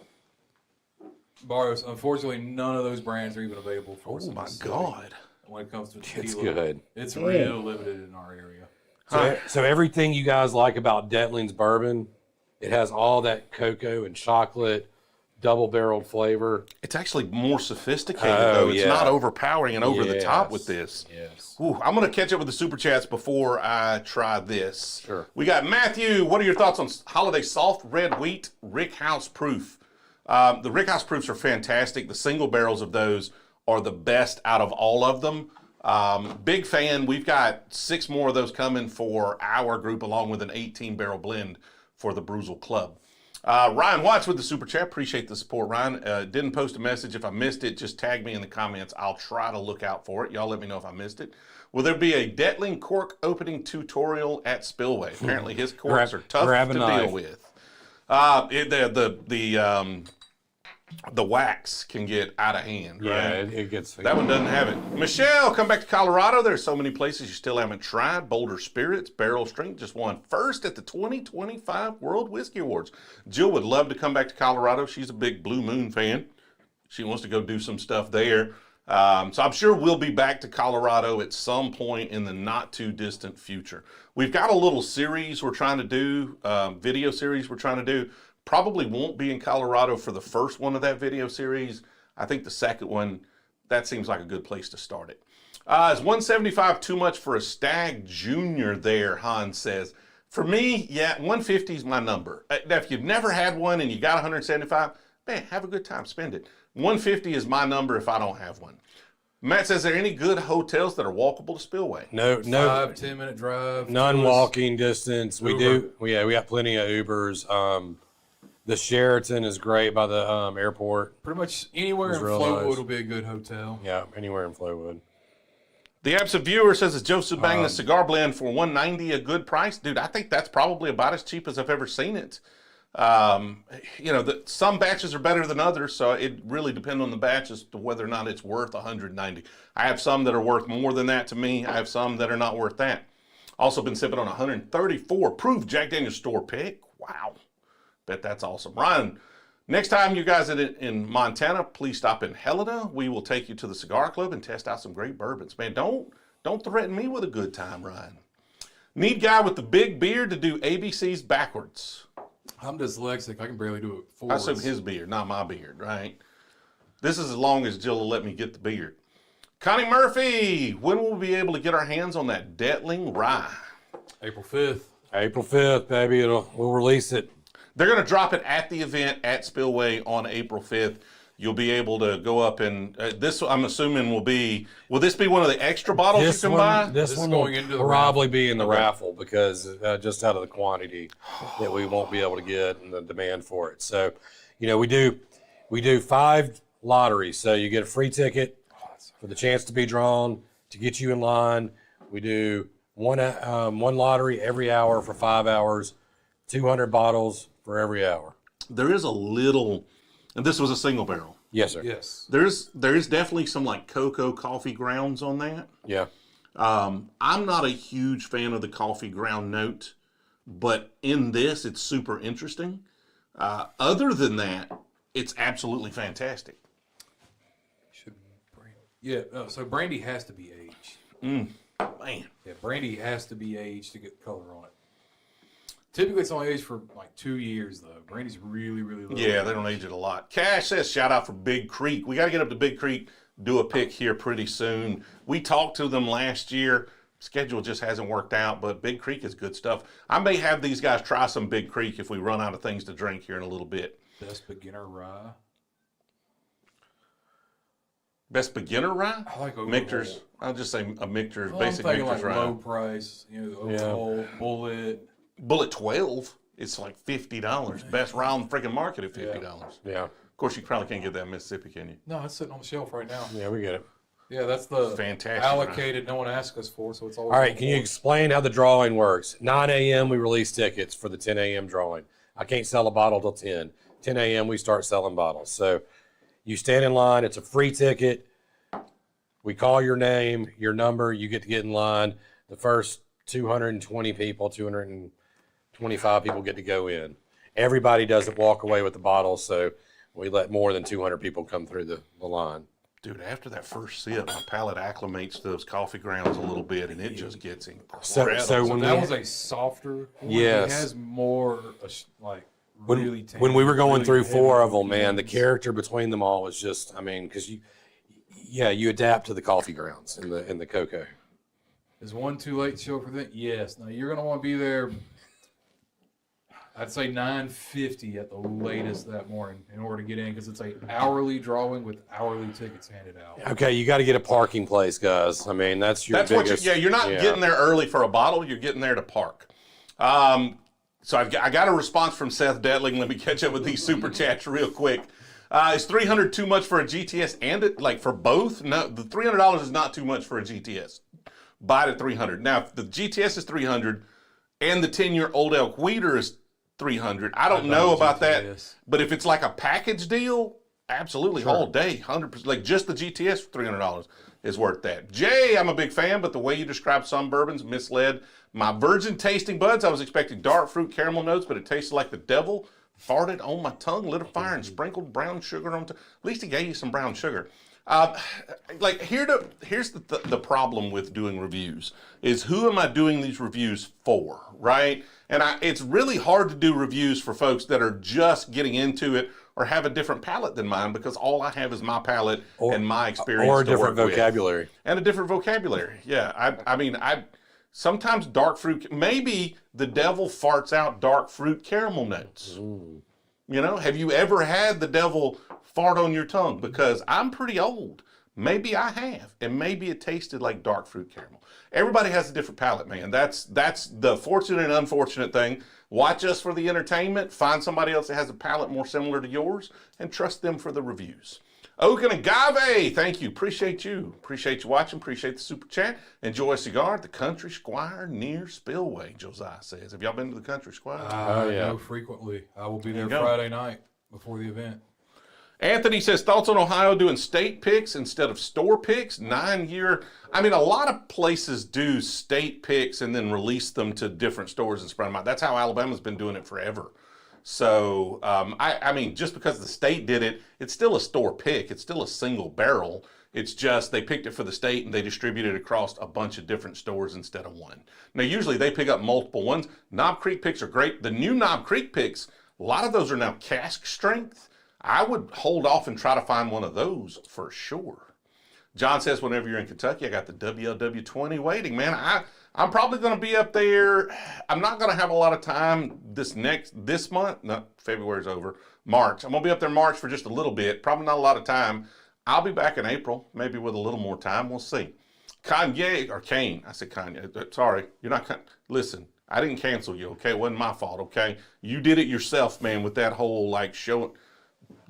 Barrios, unfortunately, none of those brands are even available for us. Oh in my Mississippi. God. When it comes to tequila, It's good. It's real limited in our area. So everything you guys like about Dettling's bourbon It has all that cocoa and chocolate double-barreled flavor. It's actually more sophisticated, though. It's not overpowering and over the top with this. Yes. Ooh, I'm going to catch up with the Super Chats before I try this. Sure. We got Matthew. What are your thoughts on Holiday Soft Red Wheat Rickhouse Proof? The Rickhouse Proofs are fantastic. The single barrels of those are the best out of all of them. Big fan. We've got 6 more of those coming for our group, along with an 18-barrel blend for the Brewzle Club. Ryan Watts with the Super Chat. Appreciate the support, Ryan. Didn't post a message. If I missed it, just tag me in the comments. I'll try to look out for it. Y'all let me know if I missed it. Will there be a Dettling cork opening tutorial at Spillway? Apparently his corks are tough to deal with. The wax can get out of hand, right? Yeah, it gets... That one doesn't have it. Michelle, come back to Colorado. There's so many places you still haven't tried. Boulder Spirits, Barrel Strength just won first at the 2025 World Whiskey Awards. Jill would love to come back to Colorado. She's a big Blue Moon fan. She wants to go do some stuff there. So I'm sure we'll be back to Colorado at some point in the not too distant future. We've got a little series we're trying to do, video series we're trying to do. Probably won't be in Colorado for the first one of that video series. I think the second one, that seems like a good place to start it. Is 175 too much for a Stag Junior there, Hans says. For me, yeah, 150 is my number. Now, if you've never had one and you got 175, man, have a good time, spend it. 150 is my number if I don't have one. Matt says, are there any good hotels that are walkable to Spillway? No. 5-10 minute drive. None walking distance. We do. We got plenty of Ubers. The Sheraton is great by the airport. Pretty much anywhere in real Flowood nice. will be a good hotel. Yeah, anywhere in Flowood. The absent viewer says, is Joseph Bang the cigar blend for $190 a good price? Dude, I think that's probably about as cheap as I've ever seen it. Some batches are better than others, so it really depends on the batch as to whether or not it's worth $190. I have some that are worth more than that to me. I have some that are not worth that. Also been sipping on 134 proof Jack Daniel's store pick. Wow. Bet that's awesome. Ryan, next time you guys are in Montana, please stop in Helena. We will take you to the cigar club and test out some great bourbons. Man, don't threaten me with a good time, Ryan. Need guy with the big beard to do ABCs backwards. I'm dyslexic. I can barely do it I forwards. assume his beard, not my beard, right? This is as long as Jill will let me get the beard. Connie Murphy, when will we be able to get our hands on that Dettling Rye? April 5th. April 5th, baby. We'll release it. They're going to drop it at the event at Spillway on April 5th. You'll be able to go up and this, I'm assuming, will this be one of the extra bottles you can buy? This one will probably be in the raffle because just out of the quantity that we won't be able to get and the demand for it. So, we do 5 lotteries. So you get a free ticket for the chance to be drawn to get you in line. We do one lottery every hour for 5 hours, 200 bottles for every hour. There is a little, and this was a single barrel. Yes, sir. Yes. There is definitely some like cocoa coffee grounds on that. Yeah. I'm not a huge fan of the coffee ground note, but in this, it's super interesting. Other than that, it's absolutely fantastic. So brandy has to be aged. Man. Yeah, brandy has to be aged to get color on it. Typically, it's only aged for like 2 years, though. Brandy's really, really low. Yeah, they don't age it a lot. Cash says, shout out for Big Creek. We got to get up to Big Creek, do a pick here pretty soon. We talked to them last year. Schedule just hasn't worked out, but Big Creek is good stuff. I may have these guys try some Big Creek if we run out of things to drink here in a little bit. Best beginner rye. Best beginner rye? I like Michter's. I'll just say a Michter's, I'm basic thinking Michter's like rye. low price, Overhaul, Bullet. Bullet 12, it's like $50. Best rye on the freaking market at $50. Yeah. Of course, you probably can't get that in Mississippi, can you? No, it's sitting on the shelf right now. Yeah, we get it. Yeah, that's the Fantastic allocated. No one asked us for, so it's always. All right, can you explain how the drawing works? 9 a.m. we release tickets for the 10 a.m. drawing. I can't sell a bottle till 10. 10 a.m. we start selling bottles. So you stand in line. It's a free ticket. We call your name, your number. You get to get in line. The first 220 people, 225 people get to go in. Everybody doesn't walk away with the bottle, so we let more than 200 people come through the line. Dude, after that first sip, my palate acclimates to those coffee grounds a little bit, and it just gets incredible. So when that was a softer one. Yes. It has more like really tangy. When we were going really through heavy 4 of them, man, the beans. character between them all was just, I mean, because you adapt to the coffee grounds and the cocoa. Is one too late to show up for that? Yes. Now you're gonna want to be there. I'd say 9:50 at the latest that morning in order to get in, because it's a hourly drawing with hourly tickets handed out. Okay, you got to get a parking place, guys. I mean, that's your That's biggest. what you're not getting there early for a bottle. You're getting there to park. So I got a response from Seth Dettling. Let me catch up with these super chats real quick. Is $300 too much for a GTS and it like for both? No, the $300 is not too much for a GTS. Buy it at $300. Now, if the GTS is $300 and the 10-year Old Elk Weeder is $300, I don't know about that. But if it's like a package deal, absolutely, all day, 100%. Like just the GTS for $300 is worth that. Jay, I'm a big fan, but the way you describe some bourbons misled my virgin tasting buds. I was expecting dark fruit caramel notes, but it tasted like the devil farted on my tongue, lit a fire, and sprinkled brown sugar on. At least he gave you some brown sugar. Here's the problem with doing reviews is who am I doing these reviews for, right? And it's really hard to do reviews for folks that are just getting into it or have a different palate than mine, because all I have is my palate and my experience or a to different work with. vocabulary. And a different vocabulary. Yeah, I mean, sometimes dark fruit, maybe the devil farts out dark fruit caramel notes. Ooh. You know, have you ever had the devil fart on your tongue? Because I'm pretty old. Maybe I have, and maybe it tasted like dark fruit caramel. Everybody has a different palate, man. That's the fortunate and unfortunate thing. Watch us for the entertainment. Find somebody else that has a palate more similar to yours, and trust them for the reviews. Oak and Agave, thank you. Appreciate you. Appreciate you watching. Appreciate the super chat. Enjoy a cigar at the Country Squire near Spillway, Josiah says. Have y'all been to the Country Squire? I go frequently. I will be there Friday night before the event. Anthony says, thoughts on Ohio doing state picks instead of store picks? 9-year. I mean, a lot of places do state picks and then release them to different stores and spread them out. That's how Alabama's been doing it forever. So, I mean, just because the state did it, it's still a store pick. It's still a single barrel. It's just they picked it for the state and they distributed it across a bunch of different stores instead of one. Now, usually they pick up multiple ones. Knob Creek picks are great. The new Knob Creek picks, a lot of those are now cask strength. I would hold off and try to find one of those for sure. John says, whenever you're in Kentucky, I got the WLW20 waiting. Man, I'm probably going to be up there. I'm not going to have a lot of time this month. No, February's over. March. I'm going to be up there March for just a little bit. Probably not a lot of time. I'll be back in April, maybe with a little more time. We'll see. Kanye, or Kane. I said Kanye. Sorry. You're not. Listen, I didn't cancel you, okay? It wasn't my fault, okay? You did it yourself, man, with that whole, like, showing.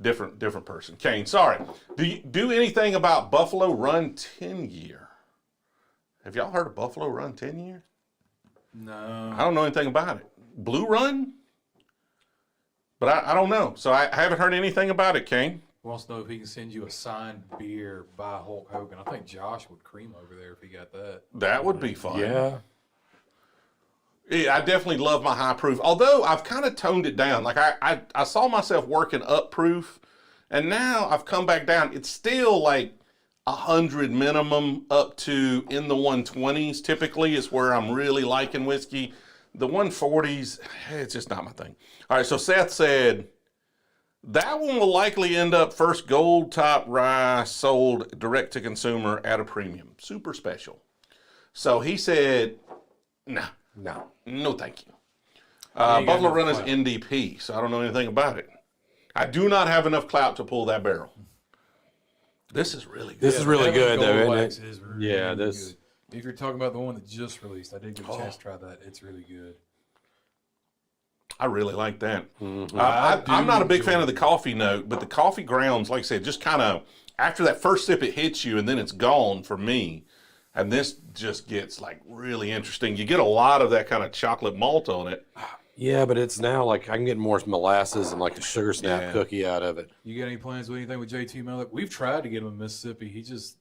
Different person. Kane, sorry. Do you do anything about Buffalo Run 10-year? Have y'all heard of Buffalo Run 10-year? No. I don't know anything about it. Blue Run? But I don't know. So I haven't heard anything about it, Kane. Wants to know if he can send you a signed beer by Hulk Hogan. I think Josh would cream over there if he got that. That would be fun. Yeah. Yeah, I definitely love my high proof. Although I've kind of toned it down. Like I saw myself working up proof, and now I've come back down. It's still like 100 minimum up to in the 120s typically is where I'm really liking whiskey. The 140s, it's just not my thing. All right, so Seth said, that one will likely end up first gold top rye sold direct to consumer at a premium. Super special. So he said, no, thank you. Buffalo Run is NDP, so I don't know anything about it. I do not have enough clout to pull that barrel. This is really good. This is really good, though, Gold isn't Wax it? is really, Yeah, really this. good. If you're talking about the one that just released, I did get a chance to try that. It's really good. I really like that. Mm-hmm. I'm not a big fan of the coffee note, but the coffee grounds, like I said, just kind of, after that first sip, it hits you, and then it's gone for me. And this just gets, like, really interesting. You get a lot of that kind of chocolate malt on it. Yeah, but it's now like I can get more molasses and like a sugar snap cookie out of it. You got any plans with anything with JT Malik? We've tried to get him in Mississippi. He just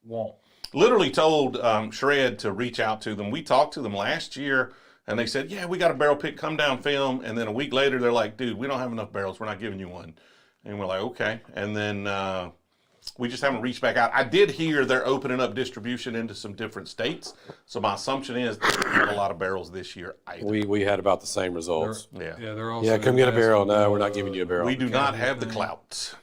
won't. Literally told Shred to reach out to them. We talked to them last year, and they said, yeah, we got a barrel pick, come down, film. And then a week later, they're like, dude, we don't have enough barrels. We're not giving you one. And we're like, okay. And then We just haven't reached back out. I did hear they're opening up distribution into some different states, so my assumption is they don't have a lot of barrels this year either. We had about the same results. Yeah. Yeah, they're also. Yeah, come get a barrel. asking, No, we're not giving you a barrel. We do not have the clout.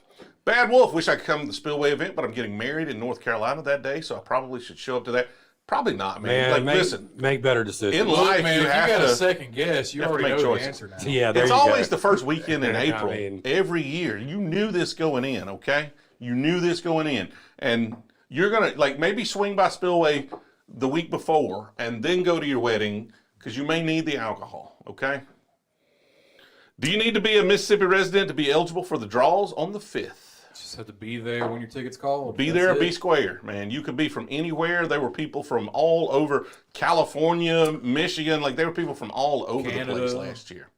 Bad Wolf, wish I could come to the Spillway event, but I'm getting married in North Carolina that day, so I probably should show up to that. Probably not, man. Man, Listen, make better decisions. in Look, life, man, you if have you got to. a second guess, you have to already make know choices. the answer now. Yeah, there It's you always go. the first weekend in I April. mean- Every year. You knew this going in, okay? You knew this going in. And you're going to, like, maybe swing by Spillway the week before and then go to your wedding because you may need the alcohol, okay? Do you need to be a Mississippi resident to be eligible for the draws on the 5th? Just have to be there when your ticket's called. Be That's there or it. be square, man. You could be from anywhere. There were people from all over California, Michigan. Like, there were people from all over the place Canada. last year.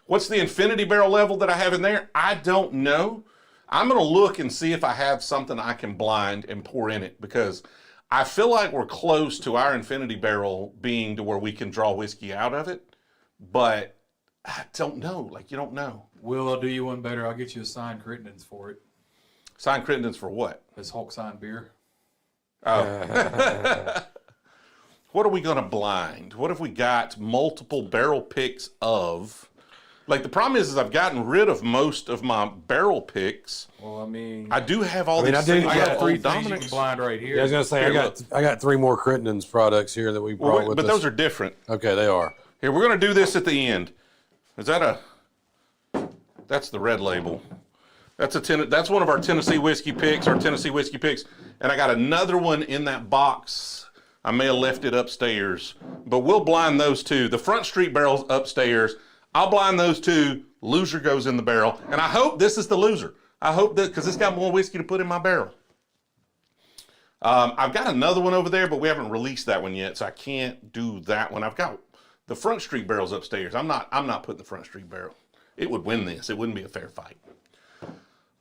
What's the infinity barrel level that I have in there? I don't know. I'm going to look and see if I have something I can blind and pour in it because I feel like we're close to our infinity barrel being to where we can draw whiskey out of it. But I don't know. Like, you don't know. Will, I'll do you one better. I'll get you a signed Crittenden's for it. Sign Crittenden's for what? This Hulk signed beer. Oh. What are we going to blind? What if we got multiple barrel picks of? Like, the problem is I've gotten rid of most of my barrel picks. Well, I mean, I do have all these I do- things. I I got of three old things you Dominick's. can blind right here. Yeah, I was gonna say Here, I got 3 more Crittenden's products here that we brought Well, with but us. those are different. Okay, they are. Here, we're going to do this at the end. Is that a... That's the red label. That's that's one of our Tennessee whiskey picks, And I got another one in that box. I may have left it upstairs. But we'll blind those two. The Front Street barrel's upstairs. I'll blind those two. Loser goes in the barrel. And I hope this is the loser. I hope that, because it's got more whiskey to put in my barrel. I've got another one over there, but we haven't released that one yet, so I can't do that one. I've got the Front Street barrels upstairs. I'm not putting the Front Street barrel. It would win this. It wouldn't be a fair fight.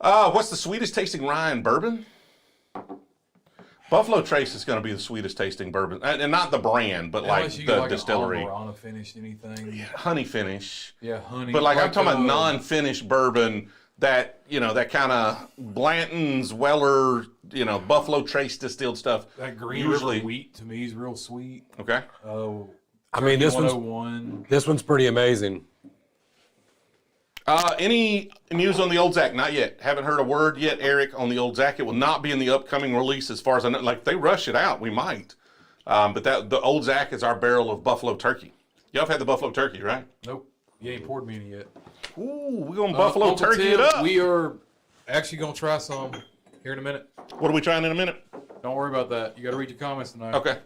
What's the sweetest tasting rye in bourbon? Buffalo Trace is going to be the sweetest tasting bourbon, and not the brand, but like Unless you the get like distillery. An Amarana finished anything. Honey finish. Yeah, honey. But like I'm talking about uh, non-finished bourbon, that that kind of Blanton's, Weller, Buffalo Trace distilled stuff. That Green usually River wheat to me is real sweet. okay. Oh, I mean, this one's 101. pretty amazing. Any news on the Old Zach? Not yet. Haven't heard a word yet, Eric, on the Old Zach. It will not be in the upcoming release as far as I know. Like, they rush it out. We might. But the Old Zach is our barrel of Buffalo Turkey. Y'all have had the Buffalo Turkey, right? Nope. You ain't poured me any yet. Ooh, we're going to Buffalo Uncle Turkey Tim, it up. We are actually going to try some here in a minute. What are we trying in a minute? Don't worry about that. You got to read your comments tonight. Okay.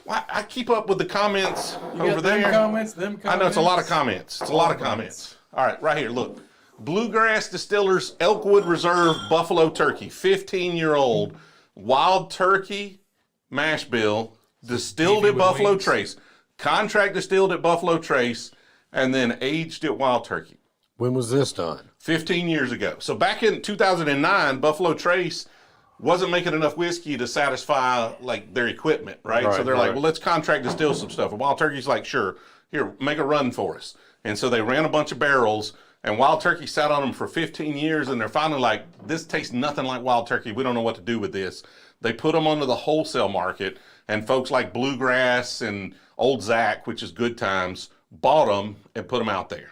Well, I keep up with the comments You over got them there. comments, them comments. I know it's a lot of comments. It's a lot of comments. All right, right here, look. Bluegrass Distillers Elkwood Reserve Buffalo Turkey, 15-year-old wild turkey mash bill, distilled beefy at with Buffalo wings. Trace, contract distilled at Buffalo Trace, and then aged at Wild Turkey. When was this done? 15 years ago. So back in 2009, Buffalo Trace wasn't making enough whiskey to satisfy like their equipment, right? So Right, they're like, right. well, let's contract distill some stuff. And Wild Turkey's like, sure, here, make a run for us. And so they ran a bunch of barrels, and Wild Turkey sat on them for 15 years, and they're finally like, this tastes nothing like Wild Turkey. We don't know what to do with this. They put them onto the wholesale market, and folks like Bluegrass and Old Zach, which is Good Times, bought them and put them out there.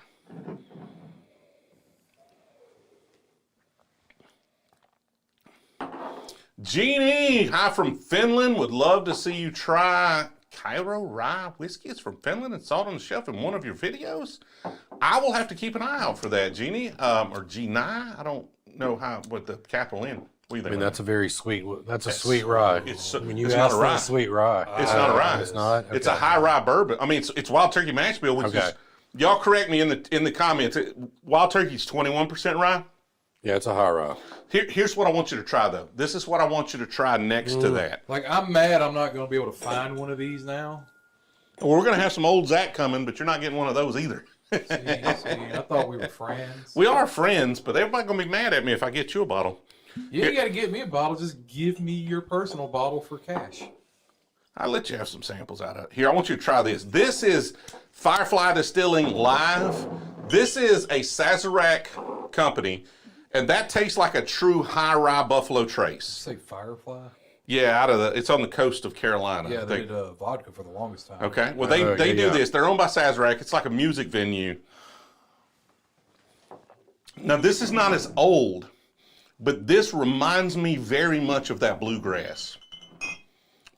Jeannie, hi from Finland. Would love to see you try Cairo rye whiskey. It's from Finland and saw it on the shelf in one of your videos. I will have to keep an eye out for that, Jeannie, or G9. I don't know what the capital N. What do you think? I mean, that's a very sweet. That's a sweet rye. When you it's ask not a for rye. a sweet rye, It's not a rye. It's not. It's a Okay. high rye bourbon. I mean, it's Wild Turkey mash bill, which Okay. is y'all correct me in the comments. Wild Turkey's 21% rye. Yeah, it's a high rye. Here's what I want you to try though. This is what I want you to try next to that. Like, I'm mad I'm not going to be able to find one of these now. Well, we're gonna have some Old Zach coming, but you're not getting one of those either. See, I thought we were friends. We are friends, but everybody gonna be mad at me if I get you a bottle. You ain't got to get me a bottle. Just give me your personal bottle for cash. I'll let you have some samples out of it. Here, I want you to try this. This is Firefly Distilling Live. This is a Sazerac company, And that tastes like a true high rye Buffalo Trace. Say Firefly. Yeah, it's on the coast of Carolina. Yeah, I they think. did vodka for the longest time. Okay, well they do this. They're owned by Sazerac. It's like a music venue. Now this is not as old, but this reminds me very much of that Bluegrass.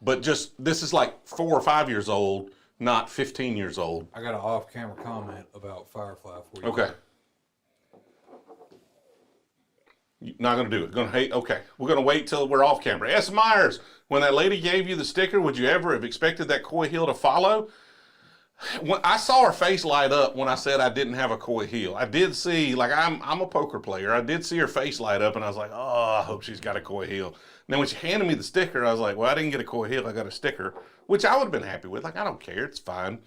But this is like 4 or 5 years old, not 15 years old. I got an off-camera comment about Firefly for you. Okay. You're not going to do it. Going to hate? Okay. We're going to wait till we're off camera. S. Myers, when that lady gave you the sticker, would you ever have expected that Coy Hill to follow? When I saw her face light up when I said I didn't have a Coy Hill. I did see, like, I'm a poker player. I did see her face light up, and I was like, oh, I hope she's got a Coy Hill. And then when she handed me the sticker, I was like, well, I didn't get a Coy Hill. I got a sticker, which I would have been happy with. Like, I don't care. It's fine.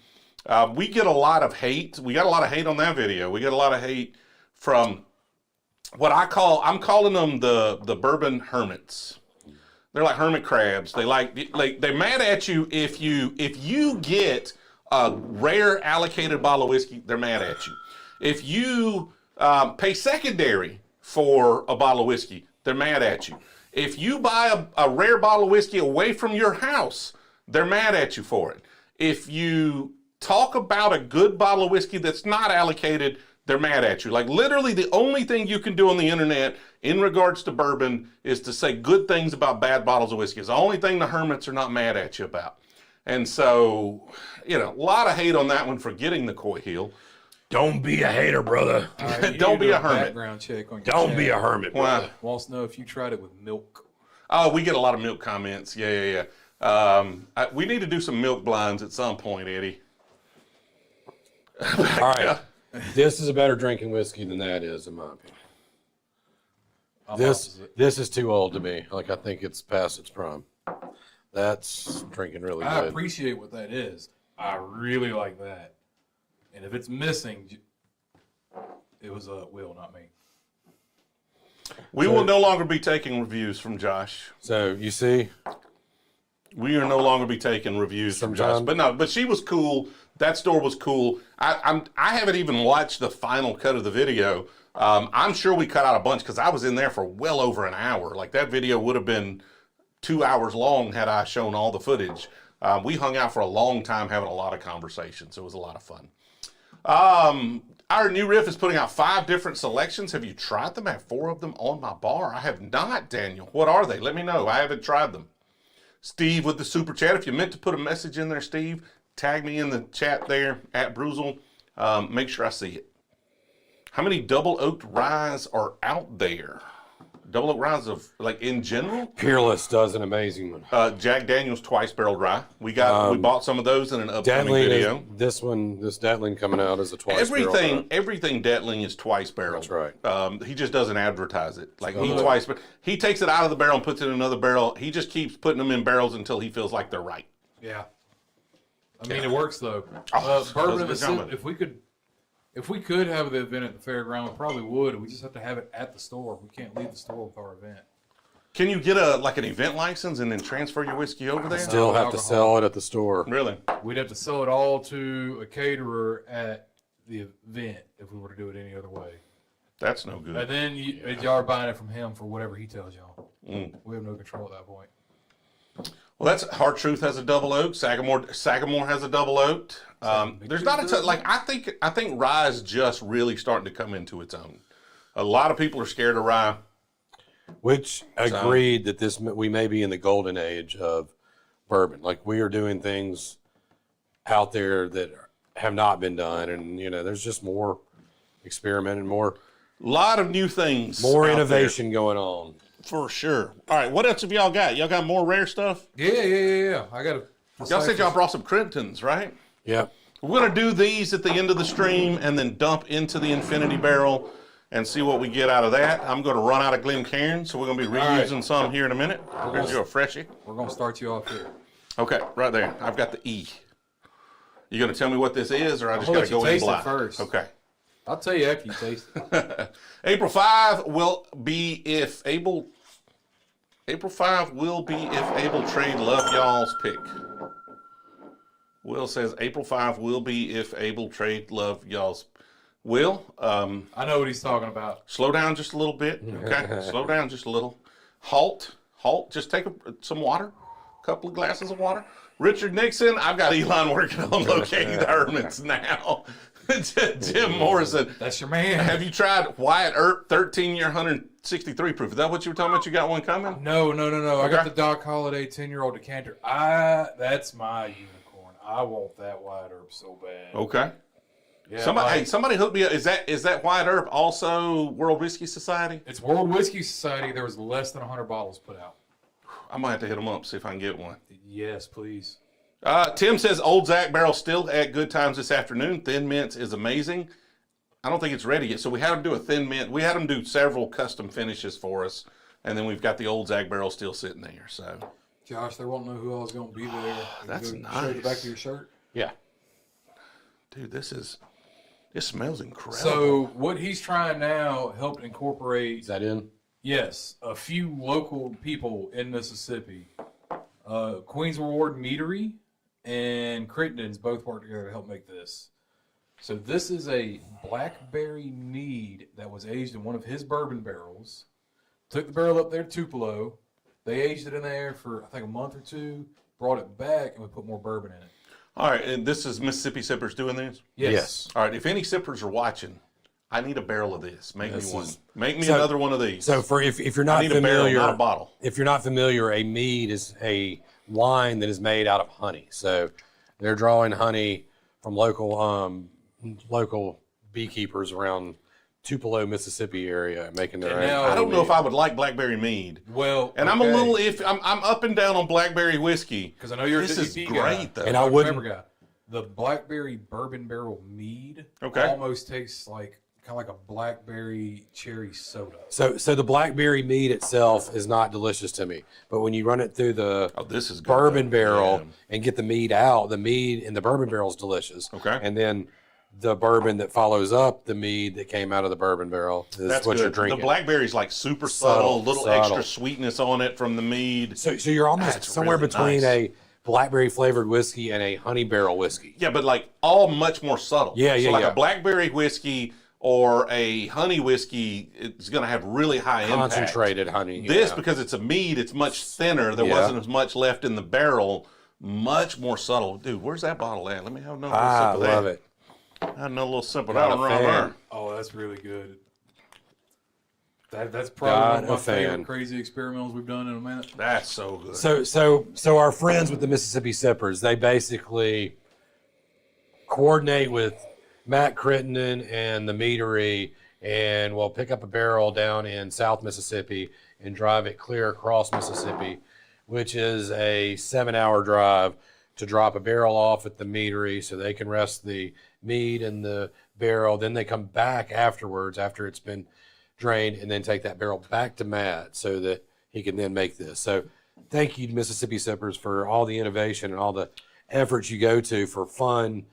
We get a lot of hate. We got a lot of hate on that video. We get a lot of hate from what I'm calling them the bourbon hermits. They're like hermit crabs. They're mad at you if you get a rare allocated bottle of whiskey. They're mad at you. If you pay secondary for a bottle of whiskey, they're mad at you. If you buy a rare bottle of whiskey away from your house, they're mad at you for it. If you talk about a good bottle of whiskey that's not allocated, they're mad at you. Like, literally the only thing you can do on the internet in regards to bourbon is to say good things about bad bottles of whiskey. It's the only thing the hermits are not mad at you about. And so, a lot of hate on that one for getting the Coy Hill. Don't be a hater, brother. Don't be a hermit. Background check on your Don't chat. be a hermit, brother. Wants to know if you tried it with milk. Oh, we get a lot of milk comments. Yeah. We need to do some milk blinds at some point, Eddie. All right. This is a better drinking whiskey than that is, in my opinion. This is too old to me. Like, I think it's past its prime. That's drinking really I good. appreciate what that is. I really like that. And if it's missing, it was Will, not me. We will no longer be taking reviews from Josh. So, you see? We are no longer be taking reviews from Josh. John? But she was cool. That store was cool. I haven't even watched the final cut of the video. I'm sure we cut out a bunch because I was in there for well over an hour. Like, that video would have been 2 hours long had I shown all the footage. We hung out for a long time having a lot of conversations. It was a lot of fun. Our new riff is putting out 5 different selections. Have you tried them? I have 4 of them on my bar. I have not, Daniel. What are they? Let me know. I haven't tried them. Steve with the super chat. If you meant to put a message in there, Steve, tag me in the chat there at Brewzle. Make sure I see it. How many double oaked ryes are out there? Double oak ryes of, like, in general? Peerless does an amazing one. Jack Daniel's twice barreled rye. We bought some of those in an upcoming video. This Dettling coming out is a twice barreled rye. Everything Dettling is twice barreled. That's right. He just doesn't advertise it. Like, he takes it out of the barrel and puts it in another barrel. He just keeps putting them in barrels until he feels like they're right. Yeah. I mean, it works, though. Oh, Bourbon in those the are city, if we could have the event at the fairground, we probably would. We just have to have it at the store. We can't leave the store with our event. Can you get an event license and then transfer your whiskey over there? Still have to sell it at the store. Really? We'd have to sell it all to a caterer at the event if we were to do it any other way. That's no good. And then y'all are buying it from him for whatever he tells y'all. We have no control at that point. Well, that's Hard Truth has a double oak. Sagamore has a double oaked. There's not a ton. Like, I think rye is just really starting to come into its own. A lot of people are scared of rye. Which agreed that we may be in the golden age of bourbon. Like, we are doing things out there that have not been done, and there's just more experimenting, more. A lot of new things. More innovation going on. For sure. All right, what else have y'all got? Y'all got more rare stuff? Yeah. I got Y'all said y'all brought some Crimptons, right? Yeah. We're going to do these at the end of the stream and then dump into the Infinity Barrel and see what we get out of that. I'm going to run out of Glencairn, so we're going to be reusing some here in a minute. Here's your freshie. We're going to start you off here. Okay, right there. I've got the E. You going to tell me what this is, or I just got to go in blind? First. Okay. I'll tell you after you taste it. April 5 will be if Able. April 5 will be if Able Trade love y'all's pick. Will says April 5 will be if Able Trade love y'all's. Will, I know what he's talking about. slow down just a little bit. Okay, slow down just a little. Halt. Just take some water, a couple of glasses of water. Richard Nixon, I've got Elon working on locating the hermits now. Jim Morrison, That's your man. have you tried Wyatt Earp 13-year 163 proof? Is that what you were talking about? You got one coming? No. I got Okay. the Doc Holliday 10-year-old decanter. That's my unicorn. I want that Wyatt Earp so bad. Okay. Yeah, Somebody hook me up. Is that Wyatt Earp also World Whiskey Society? It's World Whiskey Society. There was less than 100 bottles put out. I might have to hit them up, see if I can get one. Yes, please. Tim says Old Zach Barrel still at good times this afternoon. Thin Mints is amazing. I don't think it's ready yet, so we had them do a Thin Mint. We had them do several custom finishes for us, and then we've got the Old Zach Barrel still sitting there. So, Josh, they won't know who else is going to be there. That's Show the nice. back of your shirt. Yeah. dude, this smells incredible. So what he's trying now helped incorporate, Is that in? yes, a few local people in Mississippi. Queens Reward Meadery and Crittenden's both worked together to help make this. So this is a blackberry mead that was aged in one of his bourbon barrels. Took the barrel up there to Tupelo. They aged it in there for, I think, a month or two. Brought it back, and we put more bourbon in it. All right, and this is Mississippi Sippers doing this? Yes. All right, if any sippers are watching, I need a barrel of this. Make This me one. is- Make me So- another one of these. So for if you're I not need a barrel, familiar, not a bottle. if you're not familiar, a mead is a wine that is made out of honey. So they're drawing honey from local beekeepers around Tupelo, Mississippi area, and making their And own. now- I don't know if I would like blackberry mead. Well, And I'm a little I'm up and down on blackberry whiskey. because I know you're This a is DP great guy. though. And I Dr. wouldn't- Pepper guy. The blackberry bourbon barrel mead Okay. almost tastes like kind of like a blackberry cherry soda. So the blackberry mead itself is not delicious to me, but when you run it through the Oh, this is good, bourbon though. barrel Yeah. and get the mead out, the mead in the bourbon barrel is delicious. Okay. And then the bourbon that follows up the mead that came out of the bourbon barrel is That's what good. you're drinking. The blackberry's like super subtle, little Subtle. extra sweetness on it from the mead. So you're almost That's somewhere really between nice. a blackberry flavored whiskey and a honey barrel whiskey. Yeah, but like all much more subtle. Yeah, So like yeah. a blackberry whiskey or a honey whiskey, it's going to have really high impact. Concentrated honey. This, yeah. because it's a mead, it's much thinner. There Yeah. wasn't as much left in the barrel. Much more subtle. Dude, where's that bottle at? Let me have another I sip of that. love it. I had another little sip of Not that a one right fan. there. Oh, that's really good. That's probably one of Not my a fan. favorite crazy experimentals we've done in a minute. That's so good. So our friends with the Mississippi Sippers, they basically coordinate with Matt Crittenden and the meadery, and we'll pick up a barrel down in South Mississippi and drive it clear across Mississippi, which is a 7-hour drive to drop a barrel off at the meadery so they can rest the mead in the barrel. Then they come back afterwards after it's been drained and then take that barrel back to Matt so that he can then make this. So thank you to Mississippi Sippers for all the innovation and all the efforts you go to for fun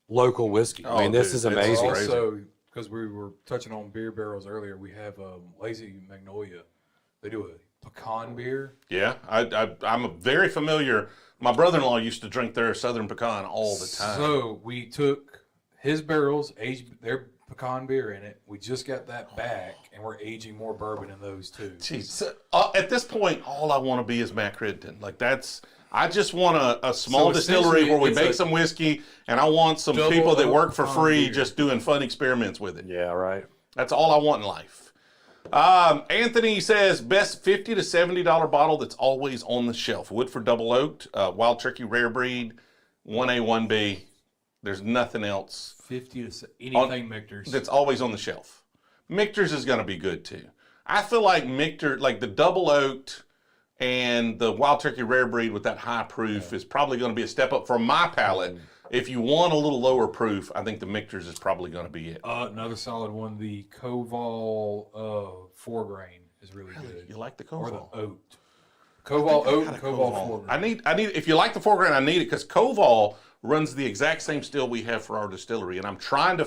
local whiskey. I mean, this dude, is it's amazing. crazy. Also, because we were touching on beer barrels earlier, we have Lazy Magnolia. They do a pecan beer. Yeah, I'm very familiar. My brother-in-law used to drink their Southern Pecan all the time. So we took his barrels, aged their pecan beer in it. We just got that back, and we're aging more bourbon in those too. Jeez. So, at this point, all I want to be is Matt Crittenden. Like I just want a small So distillery essentially, where we it's make a some whiskey, and I want some double people that oak work for pecan free beer. just doing fun experiments with it. Yeah, right. That's all I want in life. Anthony says, best $50 to $70 bottle that's always on the shelf. Woodford Double Oaked, Wild Turkey Rare Breed, 1A, 1B. There's nothing else 50 to anything Michter's. that's always on the shelf. Michter's is going to be good too. I feel like Michter, like the Double Oaked and the Wild Turkey Rare Breed with that high proof is probably going to be a step up for my palate. If you want a little lower proof, I think the Michter's is probably going to be it. Another solid one, the Koval 4-grain is really good. You like the Or Koval? the oat. Koval oat and Got a Koval 4-grain. I need. If you like the 4-grain, I need it because Koval runs the exact same still we have for our distillery, and I'm trying to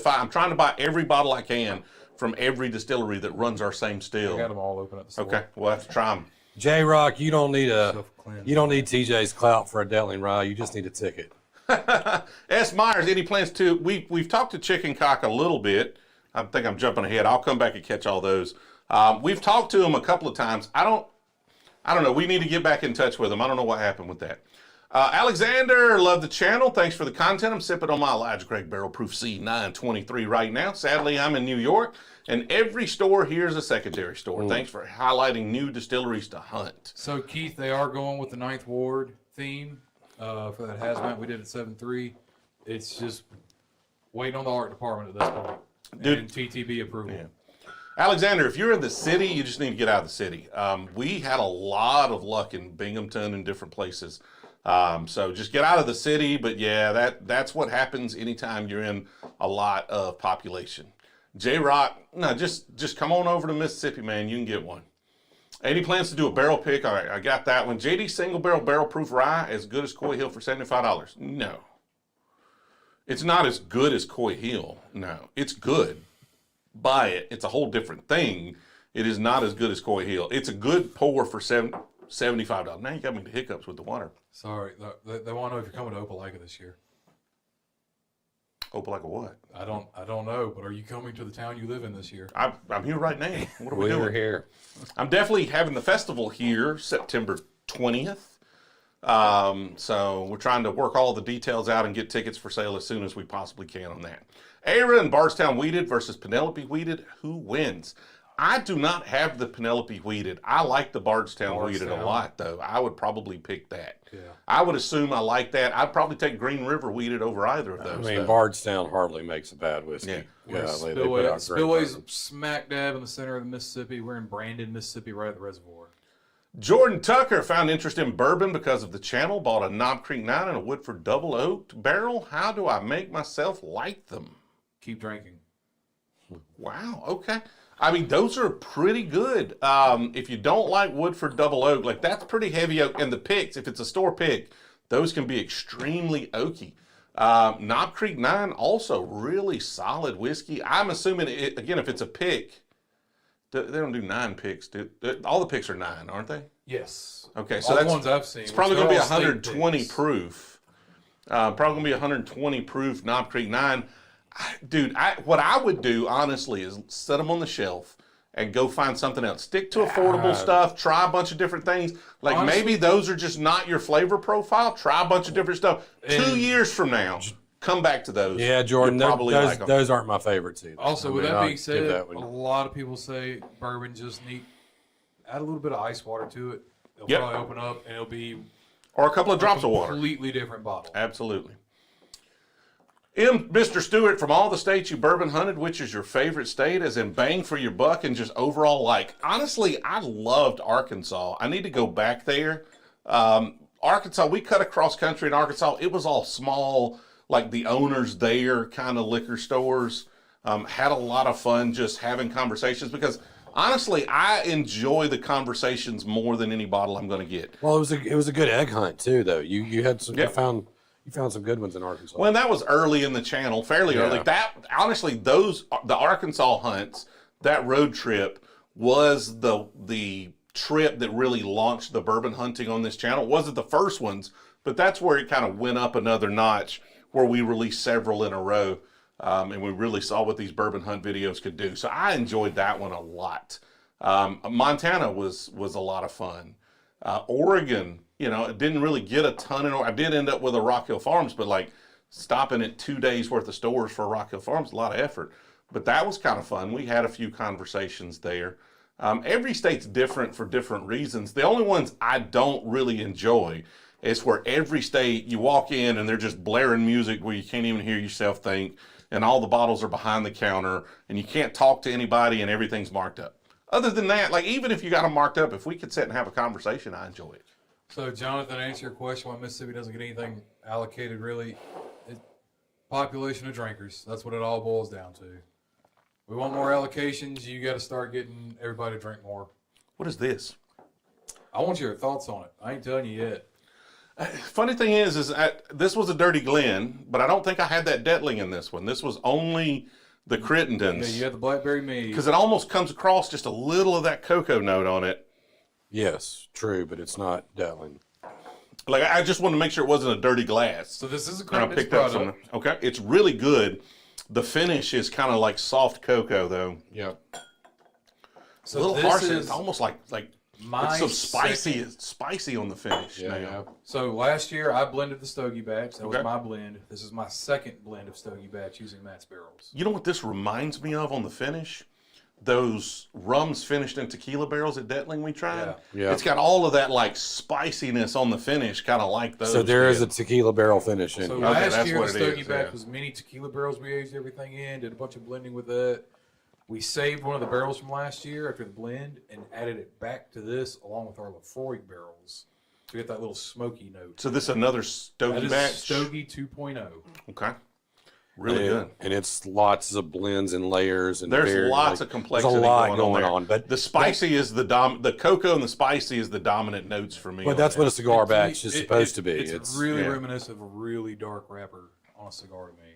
buy every bottle I can from every distillery that runs our same I got still. them all open at the store. Okay, we'll have to try them. J Rock, you don't need Self-cleanse. TJ's clout for a Dettling rye. You just need a ticket. S. Myers, any plans to? We've talked to Chicken Cock a little bit. I think I'm jumping ahead. I'll come back and catch all those. We've talked to him a couple of times. I don't know. We need to get back in touch with him. I don't know what happened with that. Alexander, love the channel. Thanks for the content. I'm sipping on my Elijah Craig Barrel Proof C923 right now. Sadly, I'm in New York, and every store here is a secondary store. Thanks for highlighting new distilleries to hunt. So, Keith, they are going with the Ninth Ward theme for that hazmat we did at 7.3. It's just waiting on the art department at this point. Dude, and TTB approval. Yeah. Alexander, if you're in the city, you just need to get out of the city. We had a lot of luck in Binghamton and different places. So just get out of the city. But yeah, that's what happens anytime you're in a lot of population. J-Rock, no, just come on over to Mississippi, man. You can get one. Any plans to do a barrel pick? All right, I got that one. JD Single Barrel Proof Rye, as good as Coy Hill for $75? No. It's not as good as Coy Hill. No, it's good. Buy it. It's a whole different thing. It is not as good as Coy Hill. It's a good pour for $75. Now you got me the hiccups with the water. Sorry, they want to know if you're coming to Opelika this year. Opelika what? I don't know, but are you coming to the town you live in this year? I'm here right now. What are we doing? We're here. I'm definitely having the festival here September 20th. So we're trying to work all the details out and get tickets for sale as soon as we possibly can on that. Ara and Bardstown Wheated versus Penelope Wheated. Who wins? I do not have the Penelope Wheated. I like the Bardstown Wheated a lot, though. I would probably pick that. Yeah. I would assume I like that. I'd probably take Green River Wheated over either of those. I mean, Bardstown hardly makes a bad whiskey. Yeah. Yeah, they put Spillway, out great Spillway's bourbon. smack dab in the center of the Mississippi. We're in Brandon, Mississippi, right at the reservoir. Jordan Tucker found interest in bourbon because of the channel. Bought a Knob Creek 9 and a Woodford Double Oaked barrel. How do I make myself like them? Keep drinking. Wow, okay. I mean, those are pretty good. If you don't like Woodford Double Oak, like that's pretty heavy oak. And the picks, if it's a store pick, those can be extremely oaky. Knob Creek 9, also really solid whiskey. I'm assuming, again, if it's a pick, they don't do 9 picks. All the picks are 9, aren't they? Yes. Okay, so All the that's ones I've seen. it's probably going to be They're all state 120 picks. proof. Probably going to be 120 proof Knob Creek 9. Dude, what I would do, honestly, is set them on the shelf and go find something else. Stick to affordable stuff. Try a bunch of different things. Like Honestly, maybe those are just not your flavor profile. Try a bunch of different stuff. 2 years from now, come back to those. Yeah, Jordan, You'll probably like 'em. those aren't my favorites either. Also, I with mean, that I'll being give said, that a one. lot of people say bourbon just add a little bit of ice water to it. It'll Yep. probably open up and it'll be Or a couple of drops of water. completely different bottle. Absolutely. Mr. Stewart, from all the states you bourbon hunted, which is your favorite state, as in bang for your buck and just overall like? Honestly, I loved Arkansas. I need to go back there. Arkansas, we cut across country in Arkansas. It was all small, like the owners there kind of liquor stores. Had a lot of fun just having conversations because honestly, I enjoy the conversations more than any bottle I'm going to get. Well, it was a good egg hunt too, though. You had some Yep. you found some good ones in Arkansas. Well, and that was early in the channel, fairly early. That honestly, the Arkansas hunts, that road trip was the trip that really launched the bourbon hunting on this channel. It wasn't the first ones, but that's where it kind of went up another notch, where we released several in a row, and we really saw what these bourbon hunt videos could do. So I enjoyed that one a lot. Montana was a lot of fun. Oregon, it didn't really get a ton. I did end up with a Rock Hill Farms, but like stopping at 2 days worth of stores for Rock Hill Farms, a lot of effort. But that was kind of fun. We had a few conversations there. Every state's different for different reasons. The only ones I don't really enjoy is where every state you walk in and they're just blaring music where you can't even hear yourself think, and all the bottles are behind the counter and you can't talk to anybody and everything's marked up. Other than that, like even if you got them marked up, if we could sit and have a conversation, I enjoy it. So, Jonathan, to answer your question why Mississippi doesn't get anything allocated, really, population of drinkers. That's what it all boils down to. We want more allocations. You got to start getting everybody to drink more. What is this? I want your thoughts on it. I ain't telling you yet. Funny thing is this was a Dirty Glen, but I don't think I had that Dettling in this one. This was only the Crittendens. Yeah, you had the blackberry mead. Because it almost comes across just a little of that cocoa note on it. Yes, true, but it's not Dettling. Like I just wanted to make sure it wasn't a dirty glass. So this is a And I credit picked up some. product. Okay, it's really good. The finish is kind of like soft cocoa, though. Yep. It's a little this harsh. is It's almost like my it's so spicy. second- It's spicy on the finish. Yeah, now. yeah. So last year I blended the Stogie batch. That Okay. was my blend. This is my second blend of Stogie batch using Matt's barrels. You know what this reminds me of on the finish? Those rums finished in tequila barrels at Dettling we tried. Yeah. Yeah. It's got all of that like spiciness on the finish, kind of like those. So there is did. a tequila barrel finish in So here. last that's year what the it Stogie is, batch yeah. was mini tequila barrels. We aged everything in, did a bunch of blending with that. We saved one of the barrels from last year after the blend and added it back to this along with our Lafroy barrels. So we get that little smoky note. So this is another That Stogie is batch. Stogie 2.0. Okay. Really good. And it's lots of blends and layers and There's very, lots like, of complexity There's a lot going on, there. but the spicy is the cocoa and the spicy is the dominant notes for me. but on that's that. what a cigar batch is supposed to be. It's really yeah. reminiscent of a really dark wrapper on a cigar to me.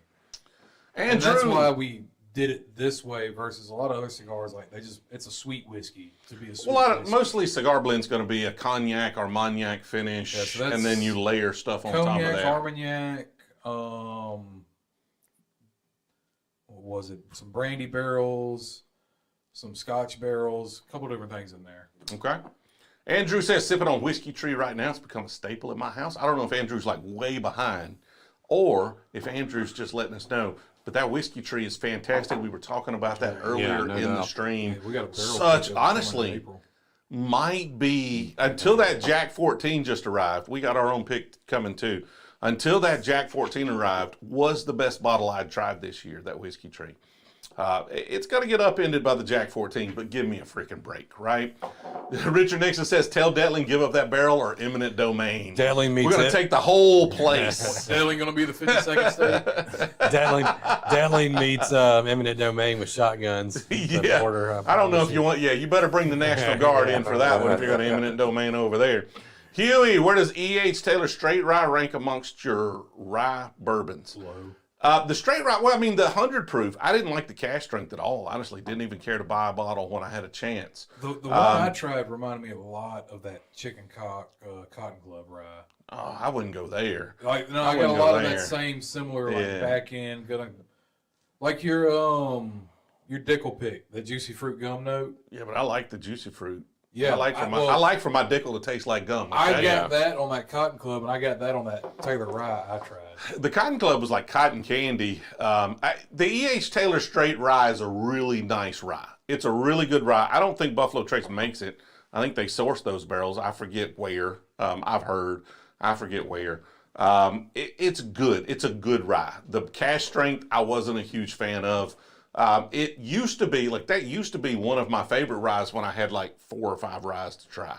And And that's Drew, why we did it this way versus a lot of other cigars. Like it's a sweet whiskey to be a sweet whiskey. mostly cigar blend's going to be a cognac or Cognac finish, Yeah, so that's and then you layer stuff on top of Cognac, that. Armagnac, what was it? Some brandy barrels, some Scotch barrels, a couple different things in there. Okay. Andrew says sipping on Whiskey Tree right now. It's become a staple at my house. I don't know if Andrew's like way behind or if Andrew's just letting us know. But that Whiskey Tree is fantastic. We were talking about that earlier no in the doubt. stream. Yeah, we got a barrel Such, pickup coming in honestly, April. might be, until that Jack 14 just arrived, we got our own pick coming too. Until that Jack 14 arrived, was the best bottle I'd tried this year, that Whiskey Tree. It's going to get upended by the Jack 14, but give me a freaking break, right? Richard Nixon says, tell Dettling give up that barrel or eminent domain. Dettling meets We're going it. to take the whole place. Definitely going to be the 52nd state. Dettling meets eminent domain with shotguns. Yeah. I don't know if you want, you better bring the National Guard in for that one if you're going to eminent domain over there. Huey, where does E.H. Taylor Straight Rye rank amongst your rye bourbons? Low. The straight rye, well, I mean, the 100 proof, I didn't like the cash strength at all. Honestly, didn't even care to buy a bottle when I had a chance. The one I tried reminded me a lot of that chicken cock cotton glove rye. Oh, I wouldn't go there. Like no, I I got a wouldn't go lot of there. that same similar like Yeah. back end like your Dickel pick, the juicy fruit gum note. Yeah, but I like the juicy fruit. Yeah, I like for my Dickel to taste like gum. I okay? got that on that Cotton Club, and I got that on that Taylor Rye I tried. The Cotton Club was like cotton candy. The E.H. Taylor Straight Rye is a really nice rye. It's a really good rye. I don't think Buffalo Trace makes it. I think they source those barrels. I forget where. I've heard. I forget where. It's good. It's a good rye. The cash strength, I wasn't a huge fan of. It used to be, that used to be one of my favorite ryes when I had like 4 or 5 ryes to try.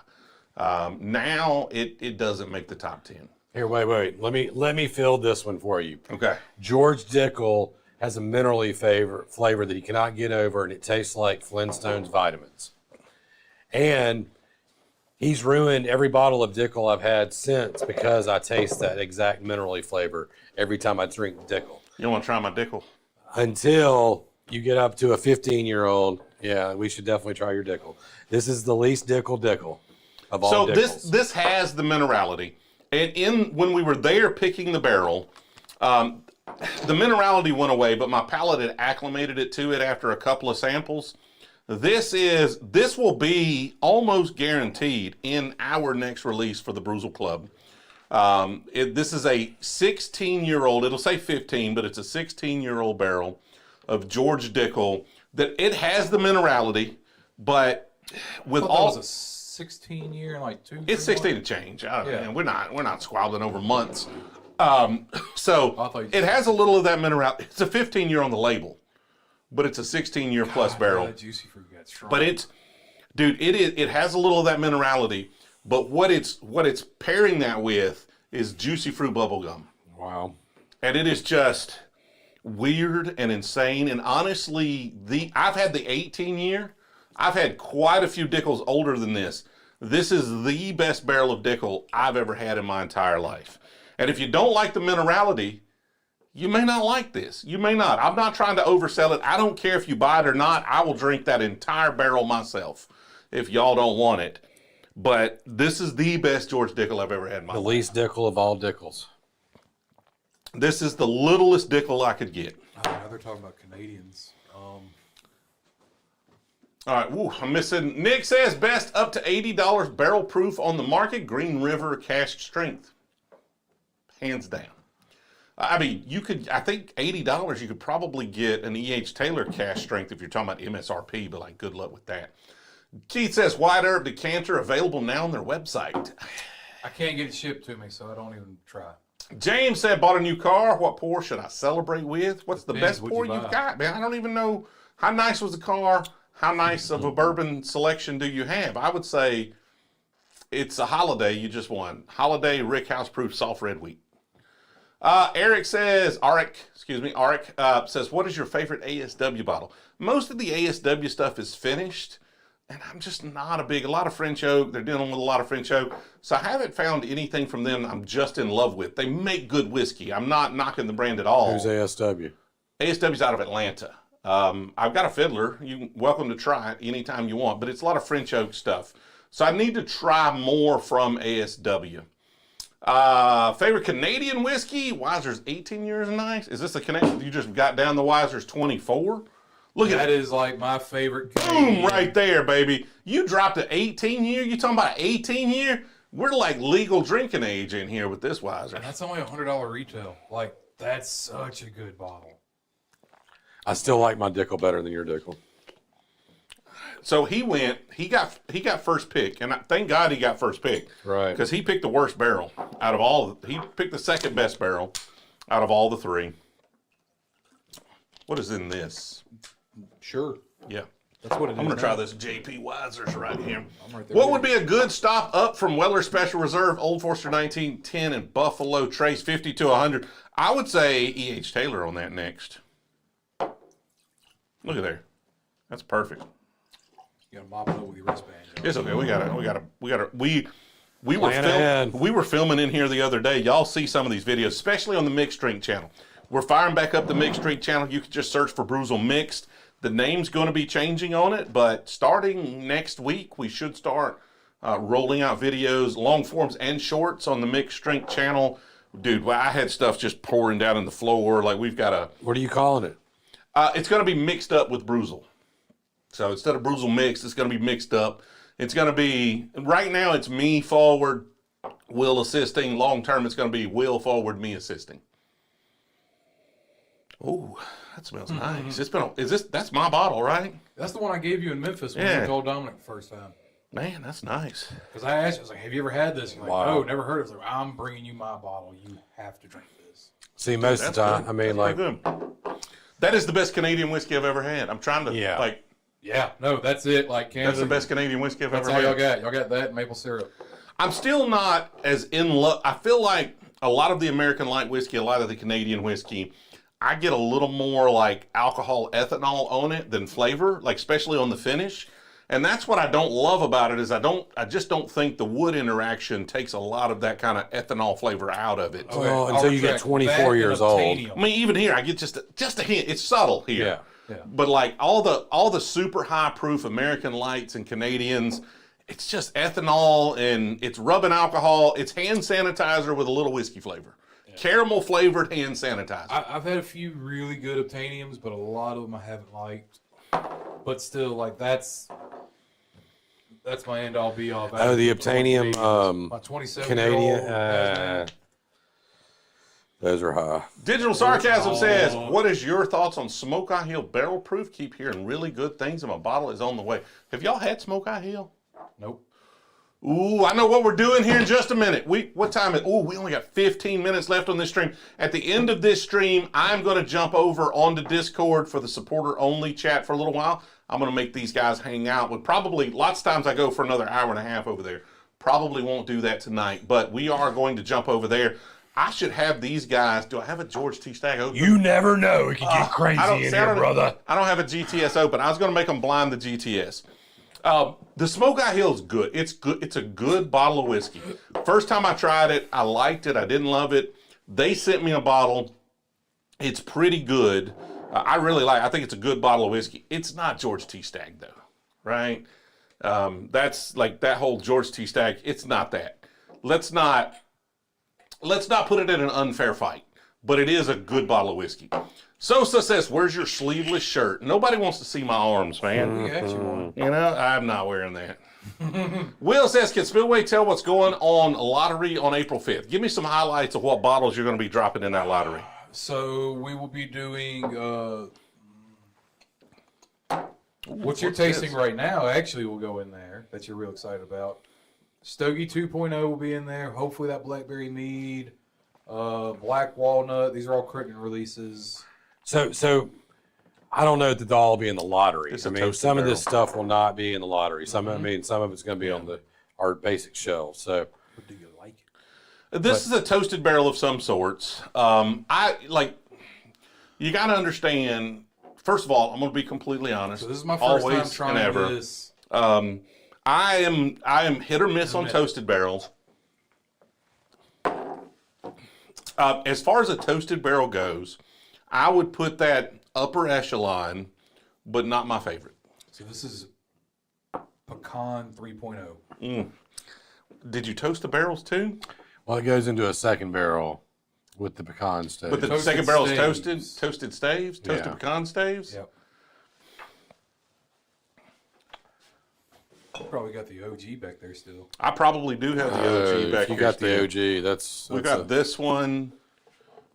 Now it doesn't make the top 10. Here, wait. Let me fill this one for you. Okay. George Dickel has a minerally flavor that he cannot get over, and it tastes like Flintstones vitamins. And he's ruined every bottle of Dickel I've had since because I taste that exact minerally flavor every time I drink Dickel. You want to try my Dickel? Until you get up to a 15-year-old, yeah, we should definitely try your Dickel. This is the least Dickel of all So Dickels. this has the minerality, and when we were there picking the barrel, the minerality went away, but my palate had acclimated it to it after a couple of samples. This will be almost guaranteed in our next release for the Brewzle Club. This is a 16-year-old. It'll say 15, but it's a 16-year-old barrel of George Dickel. That it has the minerality, but with I thought all that was a 16-year and like 2. it's 3 16 to change. Yeah. We're not squabbling over months. I So thought you it has a little of that minerality. It's a 15-year on the label, but it's a 16-year plus barrel. That juicy fruit got strong. But it has a little of that minerality. But what it's pairing that with is juicy fruit bubblegum. Wow. And it is just weird and insane. And honestly, I've had the 18-year. I've had quite a few Dickels older than this. This is the best barrel of Dickel I've ever had in my entire life. And if you don't like the minerality, you may not like this. You may not. I'm not trying to oversell it. I don't care if you buy it or not. I will drink that entire barrel myself if y'all don't want it. But this is the best George Dickel I've ever had in my The life. least Dickel of all Dickels. This is the littlest Dickel I could get. Oh, now they're talking about Canadians. All right, woo, I'm missing. Nick says best up to $80 barrel proof on the market. Green River cask strength, hands down. I mean, you could. I think $80 you could probably get an E.H. Taylor cask strength if you're talking about MSRP. But like, good luck with that. Keith says white herb decanter available now on their website. I can't get it shipped to me, so I don't even try. James said bought a new car. What pour should I celebrate with? What's the Depends best what pour you you've buy. got, man? I don't even know. How nice was the car? How nice of a bourbon selection do you have? I would say it's a Holiday you just won. Holiday Rick House Proof Soft Red Wheat. Arik says, what is your favorite ASW bottle? Most of the ASW stuff is finished, and I'm just not a lot of French oak. They're dealing with a lot of French oak, so I haven't found anything from them I'm just in love with. They make good whiskey. I'm not knocking the brand at all. Who's ASW? ASW's out of Atlanta. I've got a fiddler. You're welcome to try it anytime you want, but it's a lot of French oak stuff. So I need to try more from ASW. Favorite Canadian whiskey? Weiser's 18 years nice. Is this a connection? You just got down the Weiser's 24? Look at That that. is like my favorite. Boom, Canadian. right there, baby. You dropped an 18 year. You talking about 18 year? We're like legal drinking age in here with this Weiser. And that's only $100 retail. Like, that's such a good bottle. I still like my Dickel better than your Dickel. So he got first pick, and thank God he got first pick. Right. Because he picked the worst barrel out of all. He picked the second best barrel out of all the three. What is in this? Sure. Yeah. That's what it is. I'm going to now. try this JP Weiser's right here. I'm right there What with would be a good stop up from Weller Special Reserve, Old Forester 1910, and Buffalo Trace 50 to 100? I would say E.H. Taylor on that next. Look at there. That's perfect. You gotta mop it up with your wristband. Joe. It's okay. We Plan ahead. were filming in here the other day. Y'all see some of these videos, especially on the Mixed Drink channel. We're firing back up the Mixed Drink channel. You can just search for Brewzle Mixed. The name's going to be changing on it, but starting next week, we should start rolling out videos, long forms and shorts on the Mixed Drink channel. Dude, I had stuff just pouring down in the floor. Like we've got a. What are you calling it? It's going to be mixed up with Brewzle. So instead of Brewzle Mixed, it's going to be mixed up. It's going to be, right now it's me forward, Will assisting. Long term, it's going to be Will forward, me assisting. Ooh, that smells nice. That's my bottle, right? That's the one I gave you in Memphis when Yeah. you told Dominick the first time. Man, that's nice. Because I asked you, I was like, have you ever had this? You're like, Wow. no, never heard of it. I was like, I'm bringing you my bottle. You have to drink this. See, most of the time, I mean, like, Good. That is the best Canadian whiskey I've ever had. I'm trying to, Yeah. like, Yeah, no, that's it. Like Canada. that's the best Canadian whiskey I've That's ever all had. y'all got. Y'all got that and maple syrup. I'm still not as in love. I feel like a lot of the American light whiskey, a lot of the Canadian whiskey, I get a little more like alcohol ethanol on it than flavor, like especially on the finish. And that's what I don't love about it is I just don't think the wood interaction takes a lot of that kind of ethanol flavor out of it. well, I'll until you get retract 24 that and years old. Unobtanium. I mean, even here, I get just a hint. It's subtle here. Yeah. Yeah. But like all the super high proof American lights and Canadians, it's just ethanol and it's rubbing alcohol. It's hand sanitizer with a little whiskey flavor. Caramel flavored hand sanitizer. I've had a few really good Obtaniums, but a lot of them I haven't liked. But still, like that's my end all be all. Oh, the Obtanium, My 27 Canadian. Those are high. Digital Sarcasm says, what is your thoughts on Smoke Eye Hill barrel proof? Keep hearing really good things and my bottle is on the way. Have y'all had Smoke Eye Hill? Nope. Ooh, I know what we're doing here in just a minute. What time is it? Ooh, we only got 15 minutes left on this stream. At the end of this stream, I'm going to jump over onto Discord for the supporter-only chat for a little while. I'm going to make these guys hang out. With probably, lots of times I go for another hour and a half over there. Probably won't do that tonight, but we are going to jump over there. I should have these guys. Do I have a George T. Stagg open? You never know. It can get crazy in here, brother. I don't have a GTS open. I was going to make them blind the GTS. The Smoke Eye Hill is good. It's good. It's a good bottle of whiskey. First time I tried it, I liked it. I didn't love it. They sent me a bottle. It's pretty good. I really like it. I think it's a good bottle of whiskey. It's not George T. Stagg, though, right? That's like that whole George T. Stagg. It's not that. Let's not put it in an unfair fight. But it is a good bottle of whiskey. Sosa says, "Where's your sleeveless shirt?" Nobody wants to see my arms, man. We got you one. You know, I'm not wearing that. Will says, "Can Spillway tell what's going on lottery on April 5th? Give me some highlights of what bottles you're going to be dropping in that lottery." So we will be doing what you're tasting right now. Actually, will go in there that you're real excited about. Stogie 2.0 will be in there. Hopefully, that blackberry mead, black walnut. These are all Crittenden releases. So I don't know that they'll all be in the lottery. It's I a mean, toasted some of barrel. this stuff will not be in the lottery. Some of it's going to be on our basic shelves. So But do you like it? This is a toasted barrel of some sorts. You got to understand. First of all, I'm going to be completely honest. So this is my first time always trying and ever. this. I am hit or miss on toasted barrels. As far as a toasted barrel goes, I would put that upper echelon, but not my favorite. So this is Pecan 3.0. Did you toast the barrels too? well, it goes into a second barrel with the pecan stage. But the Toasted second barrel is staves. toasted staves, toasted Yeah. pecan staves. Yep. You probably got the OG back there still. I probably do have the OG back if you here got still. the OG, that's We got this one,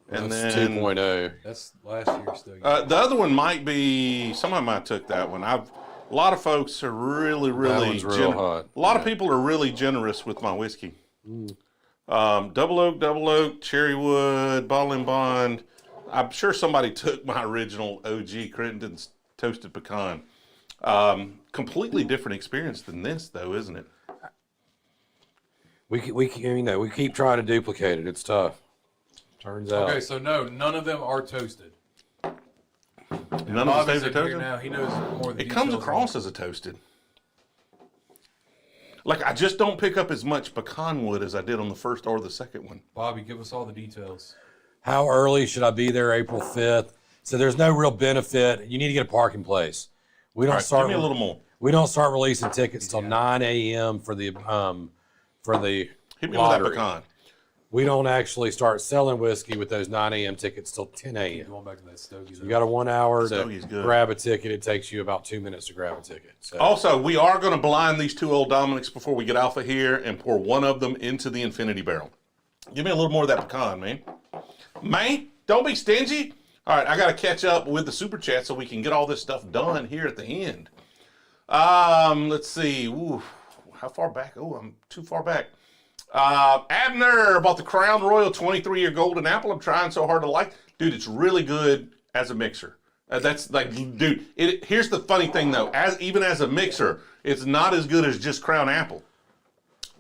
and that's then 2.0. That's last year's still. the other one might be. Somebody might took that one. A lot of folks are really one's real hot. A lot of people are really generous with my whiskey. Double oak, cherry wood, Bottling Bond. I'm sure somebody took my original OG Crittenden's toasted pecan. Completely different experience than this, though, isn't it? We keep trying to duplicate it. It's tough. Turns out. Okay, so no, none of them are toasted. None of the Bobby's staves are in here toasted. now. He knows more of the It comes details across as a toasted. Like, I just don't pick up as much pecan wood as I did on the first or the second one. Bobby, give us all the details. How early should I be there? April 5th. So there's no real benefit. You need to get a parking place. We don't All right, start. give me a little more. We don't start releasing tickets till 9 a.m. for the Hit me lottery. with that pecan. We don't actually start selling whiskey with those 9 a.m. tickets till 10 a.m. Going back to that Stogie. You got a 1 hour Stogie's to good. grab a ticket. It takes you about 2 minutes to grab a ticket. So Also, we are going to blind these two old Dominicks before we get off of here and pour one of them into the infinity barrel. Give me a little more of that pecan, man. Man, don't be stingy. All right, I got to catch up with the super chat so we can get all this stuff done here at the end. Let's see. Ooh, how far back? Oh, I'm too far back. Abner bought the Crown Royal 23-year golden apple. I'm trying so hard to like. Dude, it's really good as a mixer. That's like, dude, here's the funny thing though. Even as a mixer, it's not as good as just Crown Apple.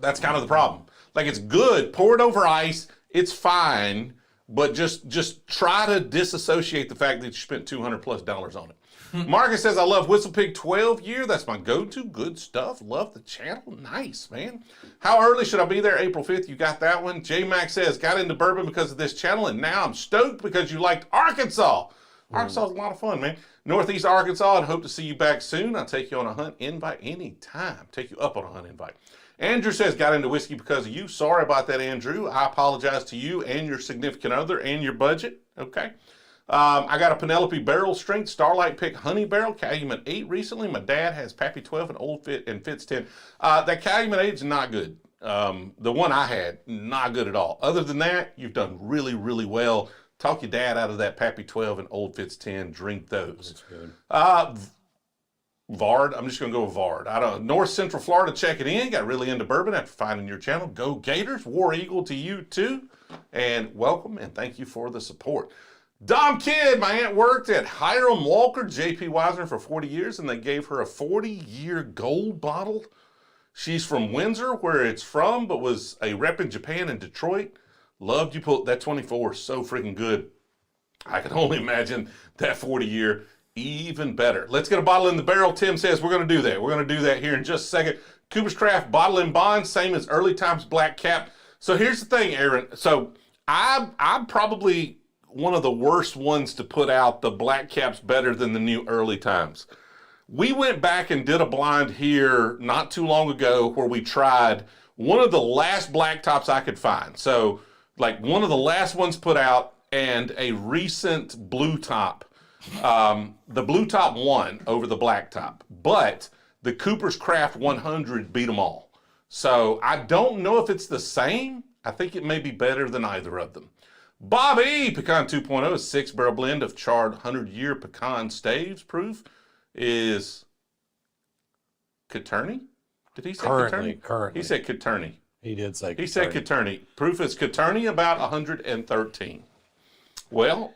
That's kind of the problem. Like, it's good. Pour it over ice. It's fine. But just try to disassociate the fact that you spent $200+ on it. Marcus says, I love Whistle Pig 12 year. That's my go-to. Good stuff. Love the channel. Nice, man. How early should I be there? April 5th. You got that one. J-Mac says, got into bourbon because of this channel, and now I'm stoked because you liked Arkansas. Arkansas is a lot of fun, man. Northeast Arkansas, and hope to see you back soon. I'll take you on a hunt invite anytime. Take you up on a hunt invite. Andrew says, got into whiskey because of you. Sorry about that, Andrew. I apologize to you and your significant other and your budget. Okay. I got a Penelope Barrel Strength Starlight Pick Honey Barrel, Calumet 8 recently. My dad has Pappy 12 and Old Fit and Fitz 10. That Calumet 8 is not good. The one I had, not good at all. Other than that, you've done really, really well. Talk your dad out of that Pappy 12 and Old Fitz 10. Drink those. Vard. I'm just going to go with Vard. I don't. North Central Florida checking in. Got really into bourbon after finding your channel. Go Gators. War Eagle to you too. And welcome and thank you for the support. Dom Kidd, my aunt worked at Hiram Walker, J.P. Wisner for 40 years, and they gave her a 40-year gold bottle. She's from Windsor, where it's from, but was a rep in Japan and Detroit. Loved you pull that 24, so freaking good. I can only imagine that 40-year even better. Let's get a bottle in the barrel. Tim says we're going to do that. We're going to do that here in just a second. Cooper's Craft Bottle and Bond, same as Early Times Black Cap. So here's the thing, Aaron. So I'm probably one of the worst ones to put out. The Black Cap's better than the new Early Times. We went back and did a blind here not too long ago where we tried one of the last blacktops I could find. So, like one of the last ones put out and a recent blue top. The blue top won over the blacktop, but the Cooper's Craft 100 beat them all. So I don't know if it's the same. I think it may be better than either of them. Bobby, Pecan 2.0, a 6-barrel blend of charred 100-year pecan staves. Proof is Caterney? Did he say Caterney? Currently. He said Caterney. He did say He said Caterney. Proof is Caterney, about 113. Well,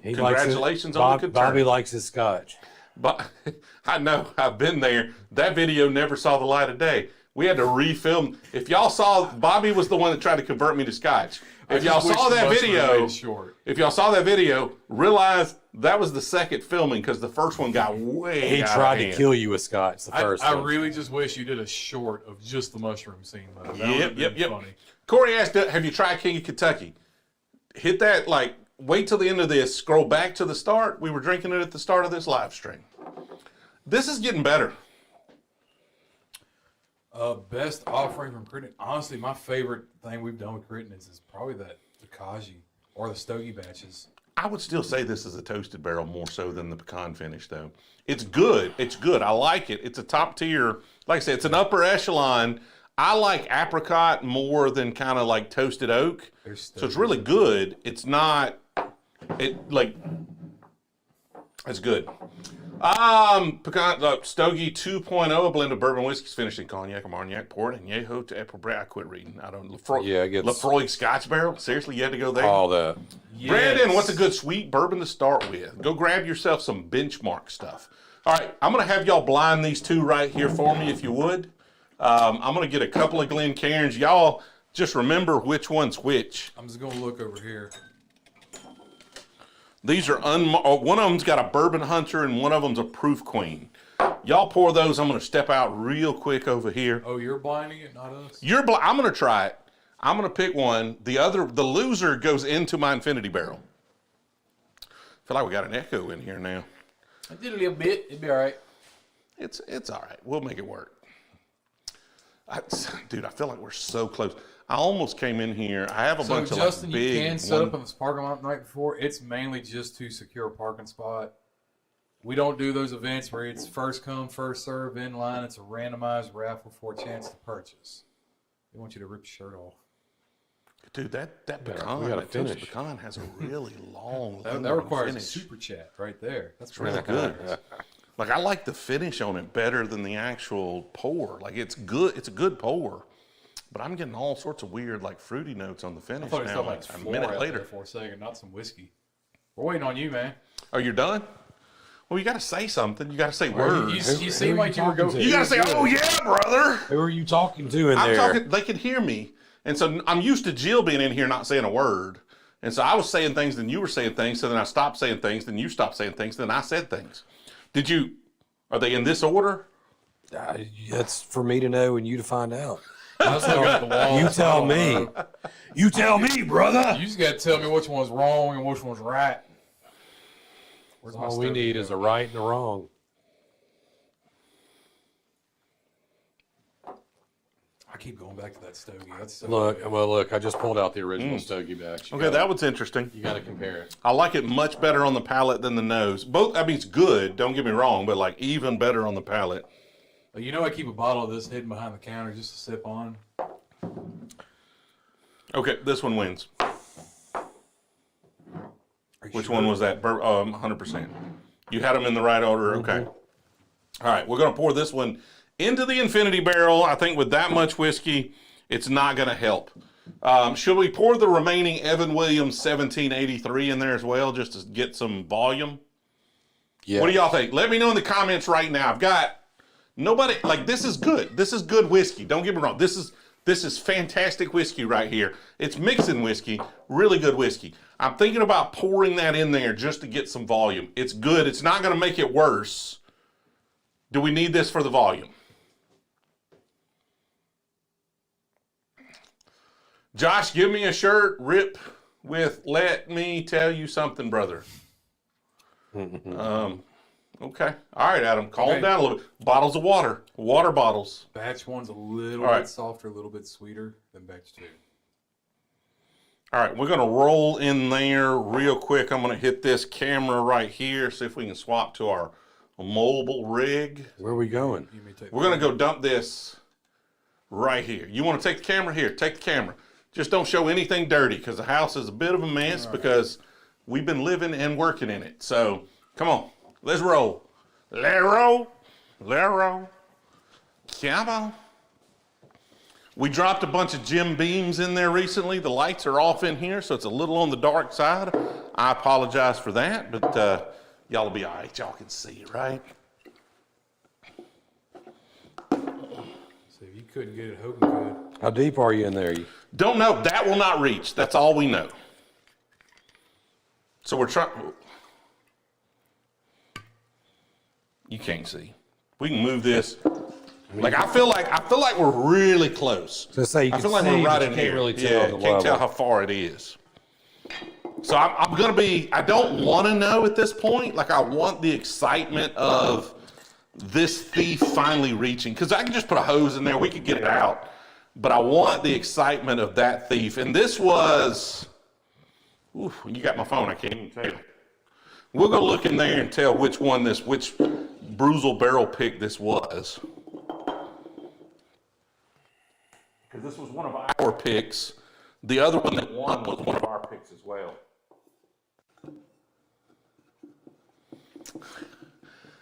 congratulations on the Caterney. Bobby likes his scotch. But I know, I've been there. That video never saw the light of day. We had to refilm. If y'all saw, Bobby was the one that tried to convert me to scotch. If y'all saw that video, realize that was the second filming because the first one got way He out of tried to hand. kill you with scotch the first I one. really just wish you did a short of just the mushroom scene, though. That Yep, would've been yep. funny. Corey asked, have you tried King of Kentucky? Hit that, like, wait till the end of this, scroll back to the start. We were drinking it at the start of this live stream. This is getting better. Best offering from Crittenden. Honestly, my favorite thing we've done with Crittenden is probably the Kaji or the Stogie batches. I would still say this is a toasted barrel more so than the pecan finish, though. It's good. It's good. I like it. It's a top tier. Like I said, it's an upper echelon. I like apricot more than kind of like toasted oak. So it's really good. It's not, it's good. Pecan, Stogie 2.0, a blend of bourbon whiskeys finished in cognac, Armagnac, port, and Yeho to apple brand. I quit reading. I don't. Lefroy Scotch barrel. Seriously, you had to go there. All that. Yes. Brandon, what's a good sweet bourbon to start with? Go grab yourself some benchmark stuff. All right, I'm gonna have y'all blind these two right here for me, if you would. I'm gonna get a couple of Glencairns. Y'all just remember which one's which. I'm just going to look over here. These are one of them's got a bourbon hunter and one of them's a proof queen. Y'all pour those. I'm gonna step out real quick over here. Oh, you're blinding it, not us? I'm gonna try it. I'm gonna pick one. The loser goes into my infinity barrel. I feel like we got an echo in here now. I did a little bit. It'd be all right. It's all right. We'll make it work. Dude, I feel like we're so close. I almost came in here. I have a bunch of Justin, like big. you can set up in this parking lot the night before. It's mainly just to secure a parking spot. We don't do those events where it's first come, first serve, in line. It's a randomized raffle for a chance to purchase. They want you to rip your shirt off. Dude, that pecan, we gotta that toasted finish. pecan has a really long. That requires finish. a super chat right there. That's It's really good. Like I like the finish on it better than the actual pour. Like it's good. It's a good pour, but I'm getting all sorts of weird like fruity notes on the I finish thought it was now. like A floor minute out later. there for a second, not some whiskey. We're waiting on you, man. Oh, you're done? Well, you got to say something. You got to say You, words. you seem like you were going. You got to say, "Oh yeah, brother." Who are you talking to in I'm there? talking. They can hear me, and so I'm used to Jill being in here not saying a word, and so I was saying things, then you were saying things, so then I stopped saying things, then you stopped saying things, then I said things. Did you? Are they in this order? That's for me to know and you to find out. I was looking at the wall. You tell me. You tell me, brother. You just got to tell me which one's wrong and which one's right. Where's my All we stuff? need is a right and a wrong. I keep going back to that stogie. That's so Look, I just pulled out the original Stogie batch. Okay, that was interesting. You got to compare it. I like it much better on the palate than the nose. Both, I mean, it's good. Don't get me wrong, but like even better on the palate. You know, I keep a bottle of this hidden behind the counter just to sip on. Okay, this one wins. Are you Which sure? one was that? 100%. You had them in the right order. Okay. All right, we're going to pour this one into the infinity barrel. I think with that much whiskey, it's not going to help. Should we pour the remaining Evan Williams 1783 in there as well, just to get some volume? Yeah. What do y'all think? Let me know in the comments right now. I've got nobody, like, this is good. This is good whiskey. Don't get me wrong. This is fantastic whiskey right here. It's mixing whiskey, really good whiskey. I'm thinking about pouring that in there just to get some volume. It's good. It's not going to make it worse. Do we need this for the volume? Josh, give me a shirt. Rip with "Let me tell you something, brother." Okay. All right, Adam. Calm Okay. down a little bit. Bottles of water. Water bottles. Batch 1's a little All right. bit softer, a little bit sweeter than batch 2. All right, we're going to roll in there real quick. I'm going to hit this camera right here, see if we can swap to our mobile rig. Where are we going? You may take We're going to go dump this right here. You want to take the camera? Here, take the camera. Just don't show anything dirty because the house is a bit of a mess because we've been living and working in it. So, come on. Let's roll. Let's roll. Let's roll. Come on. We dropped a bunch of Jim beams in there recently. The lights are off in here, so it's a little on the dark side. I apologize for that, but y'all will be all right. Y'all can see, right? So if you couldn't get it, Hogan could. How deep are you in there? Don't know. That will not reach. That's all we know. So we're trying. You can't see. We can move this. Like I feel like we're really close. So say you I can feel like see, we're right but in you can't here. really tell Yeah, the can't level. tell how far it is. So I'm gonna be. I don't want to know at this point. Like I want the excitement of this thief finally reaching, because I can just put a hose in there. We could get it out, but I want the excitement of that thief. And this was. Oof, you got my phone. I can't even tell. We'll go look in there and tell which Brewzle barrel pick this was. Because this was one of our picks. The other one that won was one of our picks as well.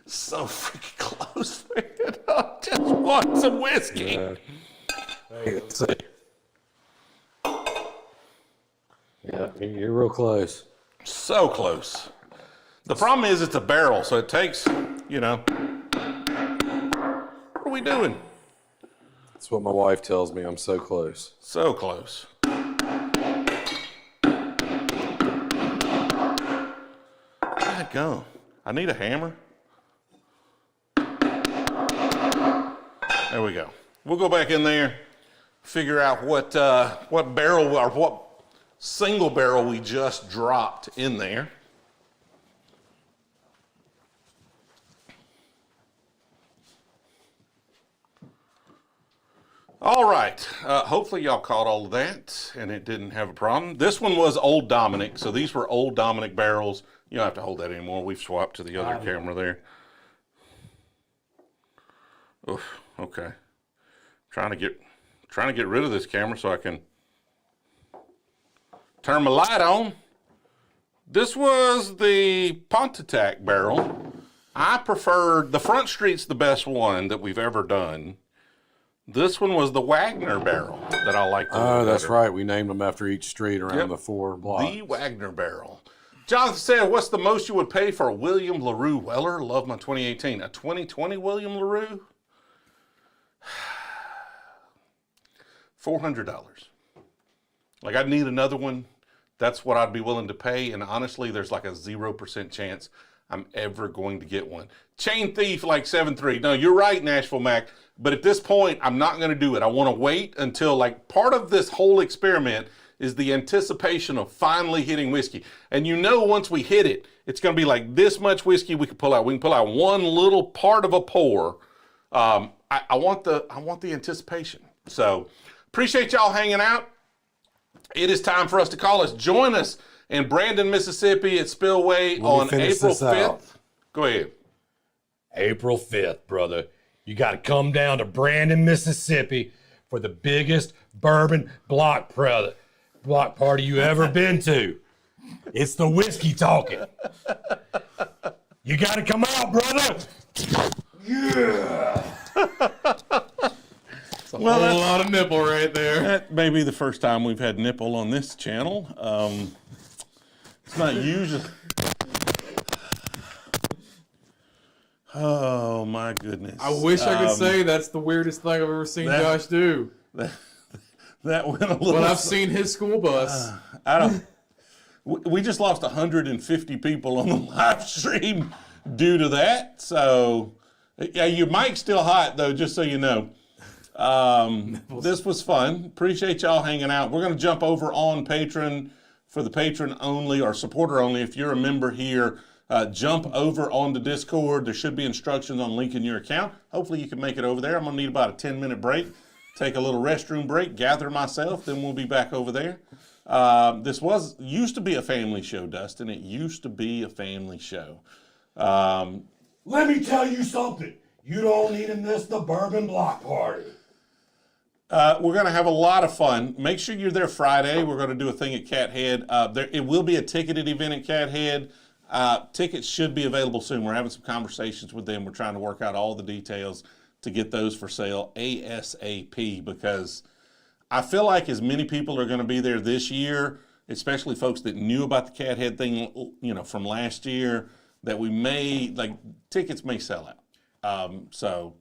So freaking close, man. I just want some whiskey. Let's see. Yeah, you're real close. So close. The problem is it's a barrel, so it takes, What are we doing? That's what my wife tells me. I'm so close. So close. God gone. I need a hammer. There we go. We'll go back in there, figure out what barrel or what single barrel we just dropped in there. All right. Hopefully y'all caught all of that and it didn't have a problem. This one was old Dominick, so these were old Dominick barrels. You don't have to hold that anymore. We've swapped to the other camera there. Oof, okay. Trying to get rid of this camera so I can turn my light on. This was the Pontiac barrel. I preferred the Front Street's the best one that we've ever done. This one was the Wagner barrel that I like. Oh, that's right. We named them after each street around Yep. the 4 blocks. The Wagner barrel. Jonathan said, what's the most you would pay for a William LaRue Weller? Love my 2018. A 2020 William LaRue? $400. Like, I'd need another one. That's what I'd be willing to pay. And honestly, there's like a 0% chance I'm ever going to get one. Chain Thief like 7.3. No, you're right, Nashville Mac. But at this point, I'm not going to do it. I want to wait until, like, part of this whole experiment is the anticipation of finally hitting whiskey. And once we hit it, it's going to be like this much whiskey we can pull out. We can pull out one little part of a pour. I want the anticipation. So appreciate y'all hanging out. It is time for us to call us. Join us in Brandon, Mississippi at Spillway on April 5th. Go ahead. April 5th, brother. You got to come down to Brandon, Mississippi for the biggest bourbon block party you ever been to. It's the whiskey talking. You got to come out, brother. Yeah. It's a whole lot of nipple right there. That may be the first time we've had nipple on this channel. It's not usually. Oh my goodness! I wish I could say that's the weirdest thing I've ever seen Josh do. That went a little. But I've seen his school bus. I don't. We just lost 150 people on the live stream due to that. So, yeah, your mic's still hot though, just so you know. This was fun. Appreciate y'all hanging out. We're going to jump over on Patreon for the patron only or supporter only. If you're a member here, jump over onto Discord. There should be instructions on linking your account. Hopefully you can make it over there. I'm going to need about a 10-minute break, take a little restroom break, gather myself, then we'll be back over there. This used to be a family show, Dustin. It used to be a family show. Let me tell you something. You don't need to miss the Bourbon Block Party. We're going to have a lot of fun. Make sure you're there Friday. We're going to do a thing at Cat Head. It will be a ticketed event at Cat Head. Tickets should be available soon. We're having some conversations with them. We're trying to work out all the details to get those for sale ASAP, because I feel like as many people are going to be there this year, especially folks that knew about the Cat Head thing, from last year, that tickets may sell out. So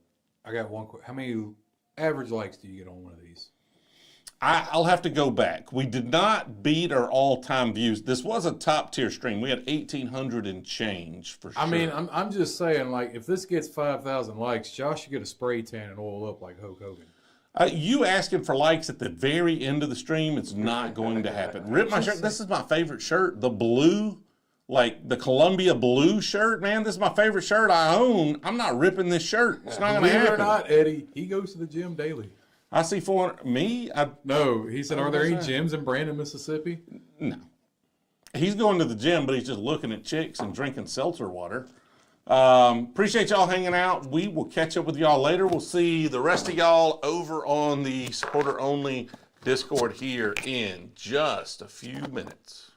I got one quick. How many average likes do you get on one of these? I'll have to go back. We did not beat our all-time views. This was a top-tier stream. We had 1,800 and change for sure. I mean, I'm just saying, like, if this gets 5,000 likes, Josh should get a spray tan and oil up like Hulk Hogan. You asking for likes at the very end of the stream, it's not going to happen. Rip my shirt. This is my favorite shirt. The blue, like the Columbia blue shirt, man. This is my favorite shirt I own. I'm not ripping this shirt. It's not going to happen. Believe it or not, Eddie, he goes to the gym daily. I see 400. Me? No, he said, are there any gyms in Brandon, Mississippi? No. He's going to the gym, but he's just looking at chicks and drinking seltzer water. Appreciate y'all hanging out. We will catch up with y'all later. We'll see the rest of y'all over on the supporter-only Discord here in just a few minutes.